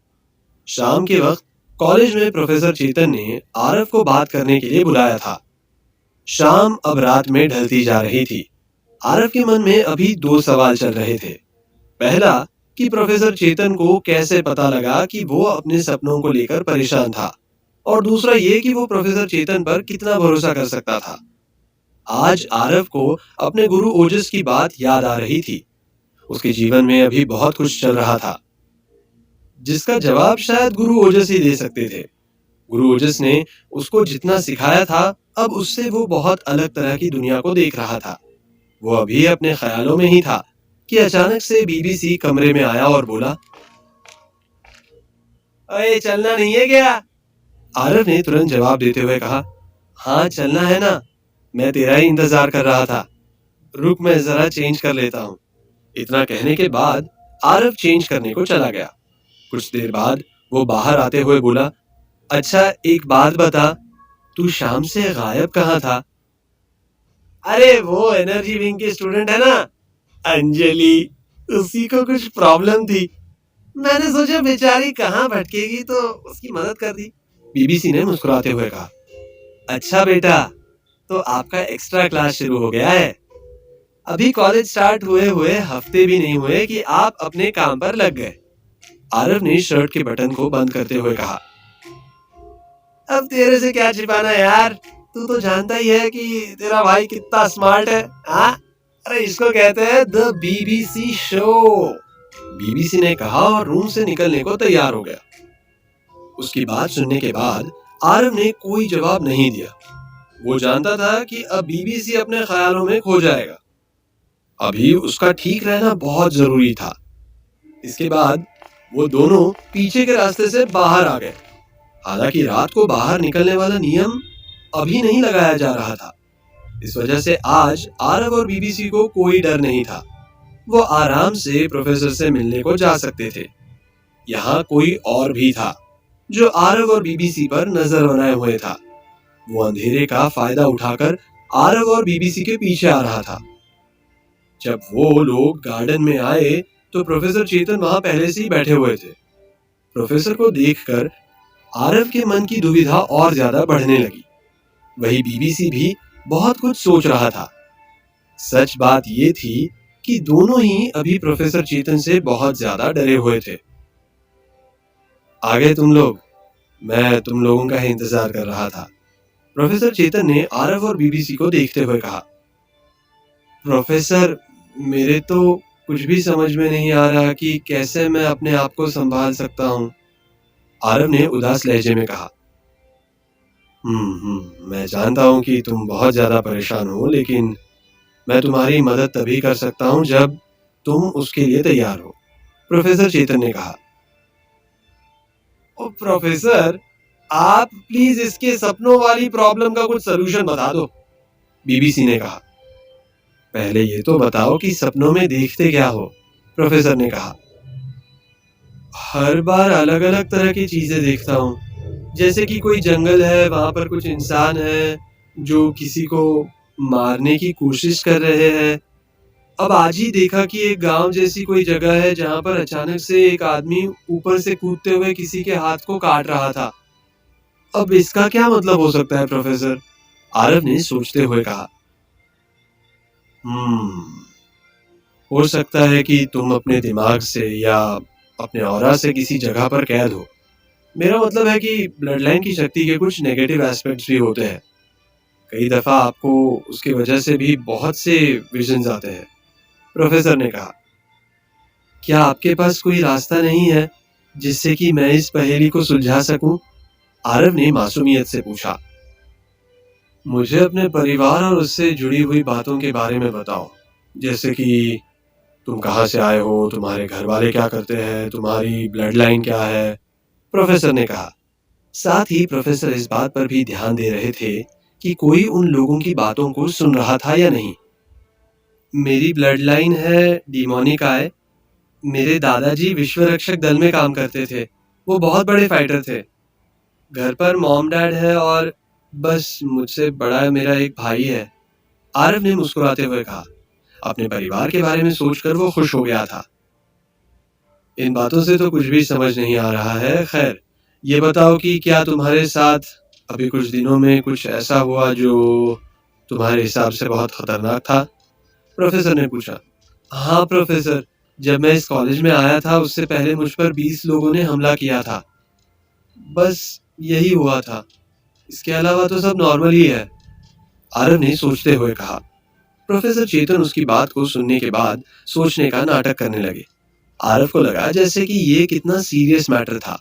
शाम के वक्त कॉलेज में प्रोफेसर चेतन ने आरव को बात करने के लिए बुलाया था। शाम अब रात में ढलती जा रही थी। आरव के मन में अभी दो सवाल चल रहे थे। पहला, कि प्रोफेसर चेतन को कैसे पता लगा कि वो अपने सपनों को लेकर परेशान था, और दूसरा ये कि वो प्रोफेसर चेतन पर कितना भरोसा कर सकता था। आज आरव को अपने गुरु ओजस की बात याद आ रही थी। उसके जीवन में अभी बहुत कुछ चल रहा था जिसका जवाब शायद गुरु ओजस ही दे सकते थे। गुरु ओजस ने उसको जितना सिखाया था, अब उससे वो बहुत अलग तरह की दुनिया को देख रहा था। वो अभी अपने ख्यालों में ही था कि अचानक से बीबीसी कमरे में आया और बोला, अरे चलना नहीं है क्या? आरव ने तुरंत जवाब देते हुए कहा, हाँ चलना है ना, मैं तेरा ही इंतजार कर रहा था। रुक, मैं जरा चेंज कर लेता हूँ। इतना कहने के बाद आरव चेंज करने को चला गया। कुछ देर बाद वो बाहर आते हुए बोला, अच्छा एक बात बता, तू शाम से गायब कहाँ था? अरे वो एनर्जी विंग की स्टूडेंट है ना, अंजलि, उसी को कुछ प्रॉब्लम थी। मैंने सोचा बेचारी कहाँ भटकेगी तो उसकी मदद कर दी। बीबीसी ने मुस्कुराते हुए कहा, अच्छा बेटा, तो आपका एक्स्ट्रा क्लास शुरू हो गया है। अभी कॉलेज स्टार्ट हुए हुए हफ्ते भी नहीं हुए कि आप अपने काम पर लग गए। आरव ने शर्ट के बटन को बंद करते हुए कहा, अब तेरे से क्या छिपाना यार, तू तो जानता ही है कि तेरा भाई कितना स्मार्ट है। हाँ, अरे इसको कहते हैं द बीबीसी शो। बीबीसी ने कहा और रूम से निकलने को तैयार हो गया। उसकी बात सुनने के बाद आरव ने कोई जवाब नहीं दिया। वो जानता था कि अब बीबीसी अपने ख्यालों में खो जाएगा। अभी उसका ठीक रहना बहुत जरूरी था। इसके बाद वो दोनों पीछे के रास्ते से बाहर आ गए। हालांकि रात को बाहर निकलने वाला नियम अभी नहीं लगाया जा रहा था। इस वजह से आज आरव और बीबीसी को कोई डर नहीं था। वो आराम से प्रोफेसर से मिलने को जा सकते थे। यहाँ कोई और भी था जो आरव और बीबीसी पर नजर बनाए हुए था। वो अंधेरे का फायदा उठाकर आरव और बीबीसी के पीछे आ रहा था। जब वो लोग गार्डन में आए तो प्रोफेसर चेतन वहां पहले से ही बैठे हुए थे। प्रोफेसर को देखकर आरव के मन की दुविधा और ज्यादा बढ़ने लगी। वही बीबीसी भी बहुत कुछ सोच रहा था। सच बात ये थी कि दोनों ही अभी प्रोफेसर चेतन से बहुत ज्यादा डरे हुए थे। आ गए तुम लोग, मैं तुम लोगों का ही इंतजार कर रहा था। प्रोफेसर चेतन ने आरव और बीबीसी को देखते हुए कहा। प्रोफेसर, मेरे तो कुछ भी समझ में नहीं आ रहा कि कैसे मैं अपने आप को संभाल सकता हूँ, आरव ने उदास लहजे में कहा। मैं जानता हूँ कि तुम बहुत ज्यादा परेशान हो, लेकिन मैं तुम्हारी मदद तभी कर सकता हूँ जब तुम उसके लिए तैयार हो, प्रोफेसर चेतन ने कहा। ओ प्रोफेसर, आप प्लीज इसके सपनों वाली प्रॉब्लम का कुछ सलूशन बता दो, बीबीसी ने कहा। पहले ये तो बताओ कि सपनों में देखते क्या हो, प्रोफेसर ने कहा। हर बार अलग अलग तरह की चीजें देखता हूँ, जैसे कि कोई जंगल है, वहां पर कुछ इंसान है जो किसी को मारने की कोशिश कर रहे हैं। अब आज ही देखा कि एक गांव जैसी कोई जगह है जहां पर अचानक से एक आदमी ऊपर से कूदते हुए किसी के हाथ को काट रहा था। अब इसका क्या मतलब हो सकता है प्रोफेसर, आरव ने सोचते हुए कहा। हम्म हो सकता है कि तुम अपने दिमाग से या अपने ऑरा से किसी जगह पर कैद हो। मेरा मतलब है कि ब्लड लाइन की शक्ति के कुछ नेगेटिव एस्पेक्ट्स भी होते हैं। कई दफा आपको उसकी वजह से भी बहुत से विजन्स आते हैं, प्रोफेसर ने कहा। क्या आपके पास कोई रास्ता नहीं है जिससे कि मैं इस पहेली को सुलझा सकूं, आरव ने मासूमियत से पूछा। मुझे अपने परिवार और उससे जुड़ी हुई बातों के बारे में बताओ, जैसे कि तुम कहाँ से आए हो, तुम्हारे घर वाले क्या करते हैं, तुम्हारी ब्लड लाइन क्या है, प्रोफेसर ने कहा। साथ ही प्रोफेसर इस बात पर भी ध्यान दे रहे थे कि कोई उन लोगों की बातों को सुन रहा था या नहीं। मेरी ब्लड लाइन है डिमोनिक आय। मेरे दादाजी विश्व रक्षक दल में काम करते थे, वो बहुत बड़े फाइटर थे। घर पर मॉम डैड है और बस मुझसे बड़ा मेरा एक भाई है, आरव ने मुस्कुराते हुए कहा। अपने परिवार के बारे में सोचकर वो खुश हो गया था। इन बातों से तो कुछ भी समझ नहीं आ रहा है। खैर, ये बताओ कि क्या तुम्हारे साथ अभी कुछ दिनों में कुछ ऐसा हुआ जो तुम्हारे हिसाब से बहुत खतरनाक था, प्रोफेसर ने पूछा। हाँ प्रोफेसर, जब मैं इस कॉलेज में आया था उससे पहले मुझ पर 20 लोगों ने हमला किया था। बस यही हुआ था, इसके अलावा तो सब नॉर्मल ही है, आरव ने सोचते हुए कहा। प्रोफेसर चेतन उसकी बात को सुनने के बाद सोचने का नाटक करने लगे। आरव को लगा जैसे कि ये कितना सीरियस मैटर था।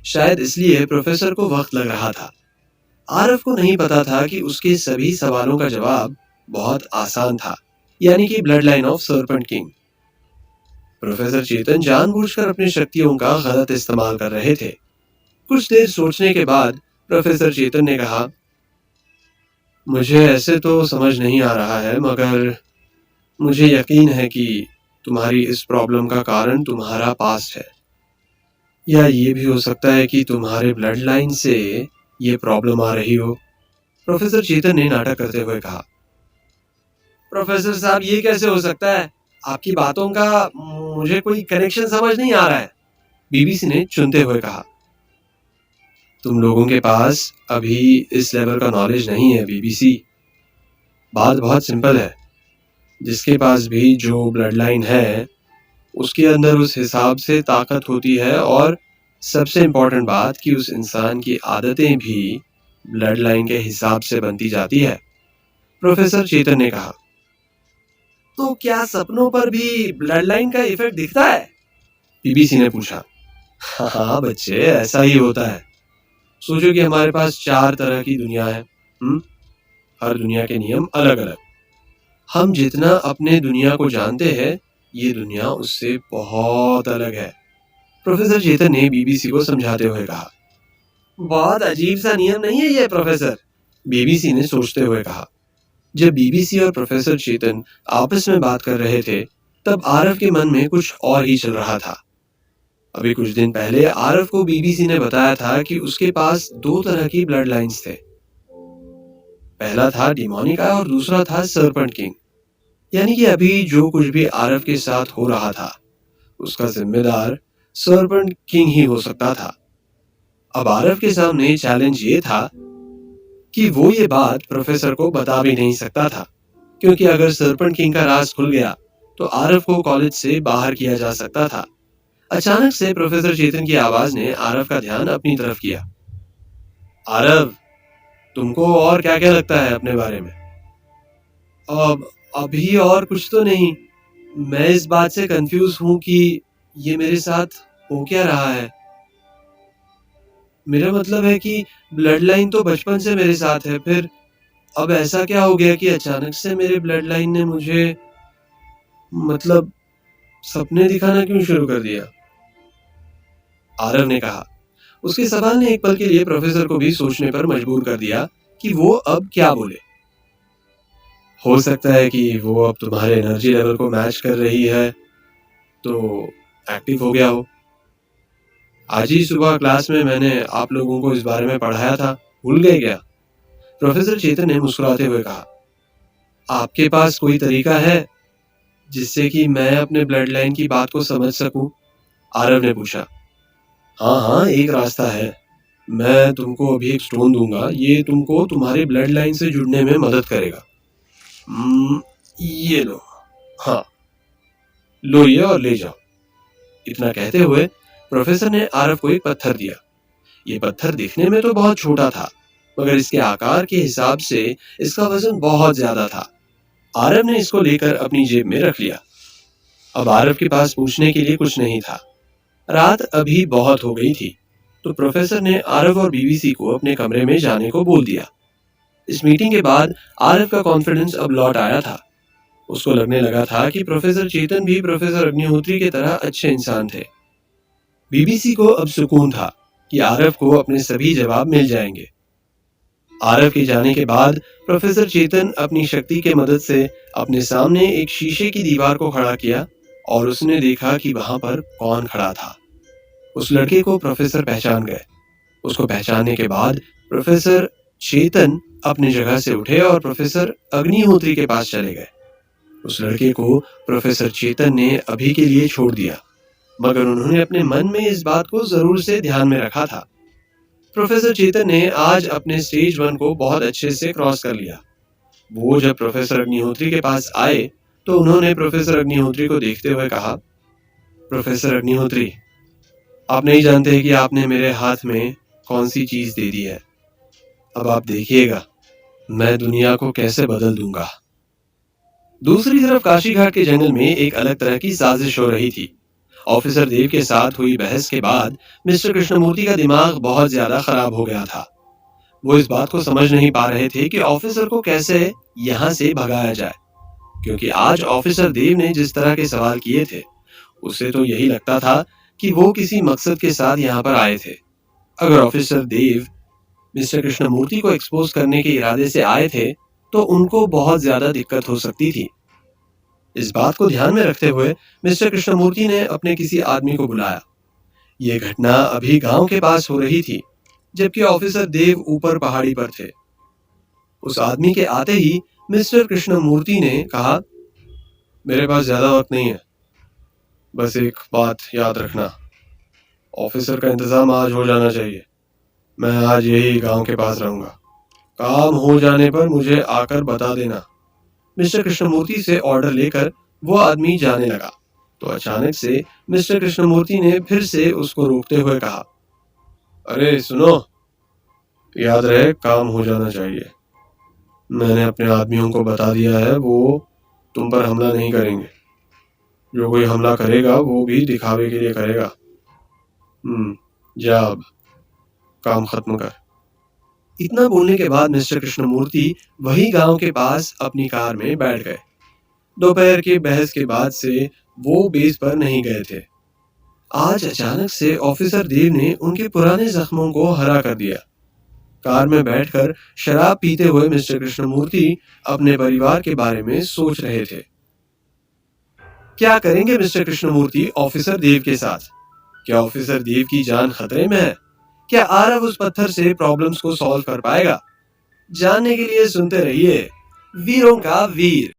शायद इसलिए प्रोफेसर को वक्त लग रहा था। आरव को नहीं पता था कि उसके सभी सवालों का जवाब बहुत आसान था, यानी कि blood line of serpent king. Professor Chetan जानबूझकर अपनी शक्तियों का गलत इस्तेमाल कर रहे थे। कुछ देर सोचने के बाद प्रोफेसर चेतन ने कहा, मुझे ऐसे तो समझ नहीं आ रहा है, मगर मुझे यकीन है कि तुम्हारी इस प्रॉब्लम का कारण तुम्हारा पास्ट है, या ये भी हो सकता है कि तुम्हारे ब्लड लाइन से ये प्रॉब्लम आ रही हो, प्रोफेसर चेतन ने नाटक करते हुए कहा। प्रोफेसर साहब, ये कैसे हो सकता है? आपकी बातों का मुझे कोई कनेक्शन समझ नहीं आ रहा है, बीबीसी ने चुनते हुए कहा। तुम लोगों के पास अभी इस लेवल का नॉलेज नहीं है बीबीसी। बात बहुत सिंपल है। जिसके पास भी जो ब्लड लाइन है उसके अंदर उस हिसाब से ताकत होती है, और सबसे इम्पोर्टेंट बात कि उस इंसान की आदतें भी ब्लड लाइन के हिसाब से बनती जाती है, प्रोफेसर चेतन ने कहा। तो क्या सपनों पर भी ब्लड लाइन का इफेक्ट दिखता है, बीबीसी ने पूछा। हाँ बच्चे, ऐसा ही होता है। सोचो कि हमारे पास 4 तरह की दुनिया है। हर दुनिया के नियम अलग अलग। हम जितना अपने दुनिया को जानते हैं, ये दुनिया उससे बहुत अलग है, प्रोफेसर चेतन ने बीबीसी को समझाते हुए कहा। बहुत अजीब सा नियम नहीं है ये प्रोफेसर, बीबीसी ने सोचते हुए कहा। जब बीबीसी और प्रोफेसर चेतन आपस में बात कर रहे थे, तब आरव के मन में कुछ और ही चल रहा था। अभी कुछ दिन पहले आरव को बीबीसी ने बताया था कि उसके पास 2 तरह की ब्लड लाइंस थे। पहला था डिमोनिक आय और दूसरा था सर्पेंट किंग। यानी कि अभी जो कुछ भी आरव के साथ हो रहा था उसका जिम्मेदार सर्पेंट किंग ही हो सकता था। अब आरव के सामने चैलेंज ये था कि वो ये बात प्रोफेसर को बता भी नहीं सकता था, क्योंकि अगर सरपंच किंग का राज खुल गया तो आरव को कॉलेज से बाहर किया जा सकता था। अचानक से प्रोफेसर चेतन की आवाज ने आरव का ध्यान अपनी तरफ किया। आरव, तुमको और क्या क्या लगता है अपने बारे में? अब अभी और कुछ तो नहीं। मैं इस बात से कंफ्यूज हूं कि ये मेरे साथ हो क्या रहा है। मेरा मतलब है कि ब्लड लाइन तो बचपन से मेरे साथ है, फिर अब ऐसा क्या हो गया कि अचानक से मेरे ब्लड लाइन ने मुझे मतलब सपने दिखाना क्यों शुरू कर दिया? आरव ने कहा। उसके सवाल ने एक पल के लिए प्रोफेसर को भी सोचने पर मजबूर कर दिया कि वो अब क्या बोले। हो सकता है कि वो अब तुम्हारे एनर्जी लेवल को मैच कर रही है तो एक्टिव हो गया हो। आज ही सुबह क्लास में मैंने आप लोगों को इस बारे में पढ़ाया था, भूल गए क्या? प्रोफेसर चेतन ने मुस्कुराते हुए कहा। आपके पास कोई तरीका है जिससे कि मैं अपने ब्लड लाइन की बात को समझ सकूं? आरव ने पूछा। हाँ हाँ, एक रास्ता है। मैं तुमको अभी एक स्टोन दूंगा, ये तुमको तुम्हारे ब्लड लाइन से जुड़ने में मदद करेगा। ये लो। हाँ, लो ये और ले जाओ। इतना कहते हुए प्रोफेसर ने आरव को एक पत्थर दिया। ये पत्थर दिखने में तो बहुत छोटा था, मगर इसके आकार के हिसाब से इसका वजन बहुत ज्यादा था। आरव ने इसको लेकर अपनी जेब में रख लिया। अब आरव के पास पूछने के लिए कुछ नहीं था। रात अभी बहुत हो गई थी, तो प्रोफेसर ने आरव और बीबीसी को अपने कमरे में जाने को बोल दिया। इस मीटिंग के बाद आरव का कॉन्फिडेंस अब लौट आया था। उसको लगने लगा था कि प्रोफेसर चेतन भी प्रोफेसर अग्निहोत्री की तरह अच्छे इंसान थे। बीबीसी को अब सुकून था कि आरव को अपने सभी जवाब मिल जाएंगे। आरव के जाने के बाद प्रोफेसर चेतन अपनी शक्ति के मदद से अपने सामने एक शीशे की दीवार को खड़ा किया और उसने देखा कि वहां पर कौन खड़ा था। उस लड़के को प्रोफेसर पहचान गए। उसको पहचानने के बाद प्रोफेसर चेतन अपनी जगह से उठे और प्रोफेसर अग्निहोत्री के पास चले गए। उस लड़के को प्रोफेसर चेतन ने अभी के लिए छोड़ दिया, मगर उन्होंने अपने मन में इस बात को जरूर से ध्यान में रखा था। प्रोफेसर चेतन ने आज अपने स्टेज 1 को बहुत अच्छे से क्रॉस कर लिया। वो जब प्रोफेसर अग्निहोत्री के पास आए तो उन्होंने प्रोफेसर अग्निहोत्री को देखते हुए कहा, प्रोफेसर अग्निहोत्री, आप नहीं जानते कि आपने मेरे हाथ में कौन सी चीज दे दी है। अब आप देखिएगा मैं दुनिया को कैसे बदल दूंगा। दूसरी तरफ काशी घाट के जंगल में एक अलग तरह की साजिश हो रही थी। ऑफिसर देव के साथ हुई बहस के बाद मिस्टर कृष्णमूर्ति का दिमाग बहुत ज्यादा खराब हो गया था। वो इस बात को समझ नहीं पा रहे थे कि ऑफिसर को कैसे यहाँ से भगाया जाए, क्योंकि आज ऑफिसर देव ने जिस तरह के सवाल किए थे उससे तो यही लगता था कि वो किसी मकसद के साथ यहाँ पर आए थे। अगर ऑफिसर देव मिस्टर कृष्णमूर्ति को एक्सपोज करने के इरादे से आए थे तो उनको बहुत ज्यादा दिक्कत हो सकती थी। इस बात को ध्यान में रखते हुए मिस्टर कृष्णमूर्ति ने अपने किसी आदमी को बुलाया। ये घटना अभी गांव के पास हो रही थी, जबकि ऑफिसर देव ऊपर पहाड़ी पर थे। उस आदमी के आते ही मिस्टर कृष्णमूर्ति ने कहा, मेरे पास ज्यादा वक्त नहीं है, बस एक बात याद रखना, ऑफिसर का इंतजाम आज हो जाना चाहिए। मैं आज यही गांव के पास रहूंगा। काम हो जाने पर मुझे आकर बता देना। मिस्टर कृष्णमूर्ति से ऑर्डर लेकर वो आदमी जाने लगा तो अचानक से मिस्टर कृष्णमूर्ति ने फिर से उसको रोकते हुए कहा, अरे सुनो, याद रहे काम हो जाना चाहिए। मैंने अपने आदमियों को बता दिया है, वो तुम पर हमला नहीं करेंगे। जो कोई हमला करेगा वो भी दिखावे के लिए करेगा। जा अब काम खत्म कर। इतना बोलने के बाद मिस्टर कृष्णमूर्ति वही गांव के पास अपनी कार में बैठ गए। दोपहर के बहस के बाद से वो बेस पर नहीं गए थे। आज अचानक से ऑफिसर देव ने उनके पुराने जख्मों को हरा कर दिया। कार में बैठकर शराब पीते हुए मिस्टर कृष्णमूर्ति अपने परिवार के बारे में सोच रहे थे। क्या करेंगे मिस्टर कृष्णमूर्ति ऑफिसर देव के साथ? क्या ऑफिसर देव की जान खतरे में है? क्या आरव उस पत्थर से प्रॉब्लम्स को सॉल्व कर पाएगा? जानने के लिए सुनते रहिए वीरों का वीर।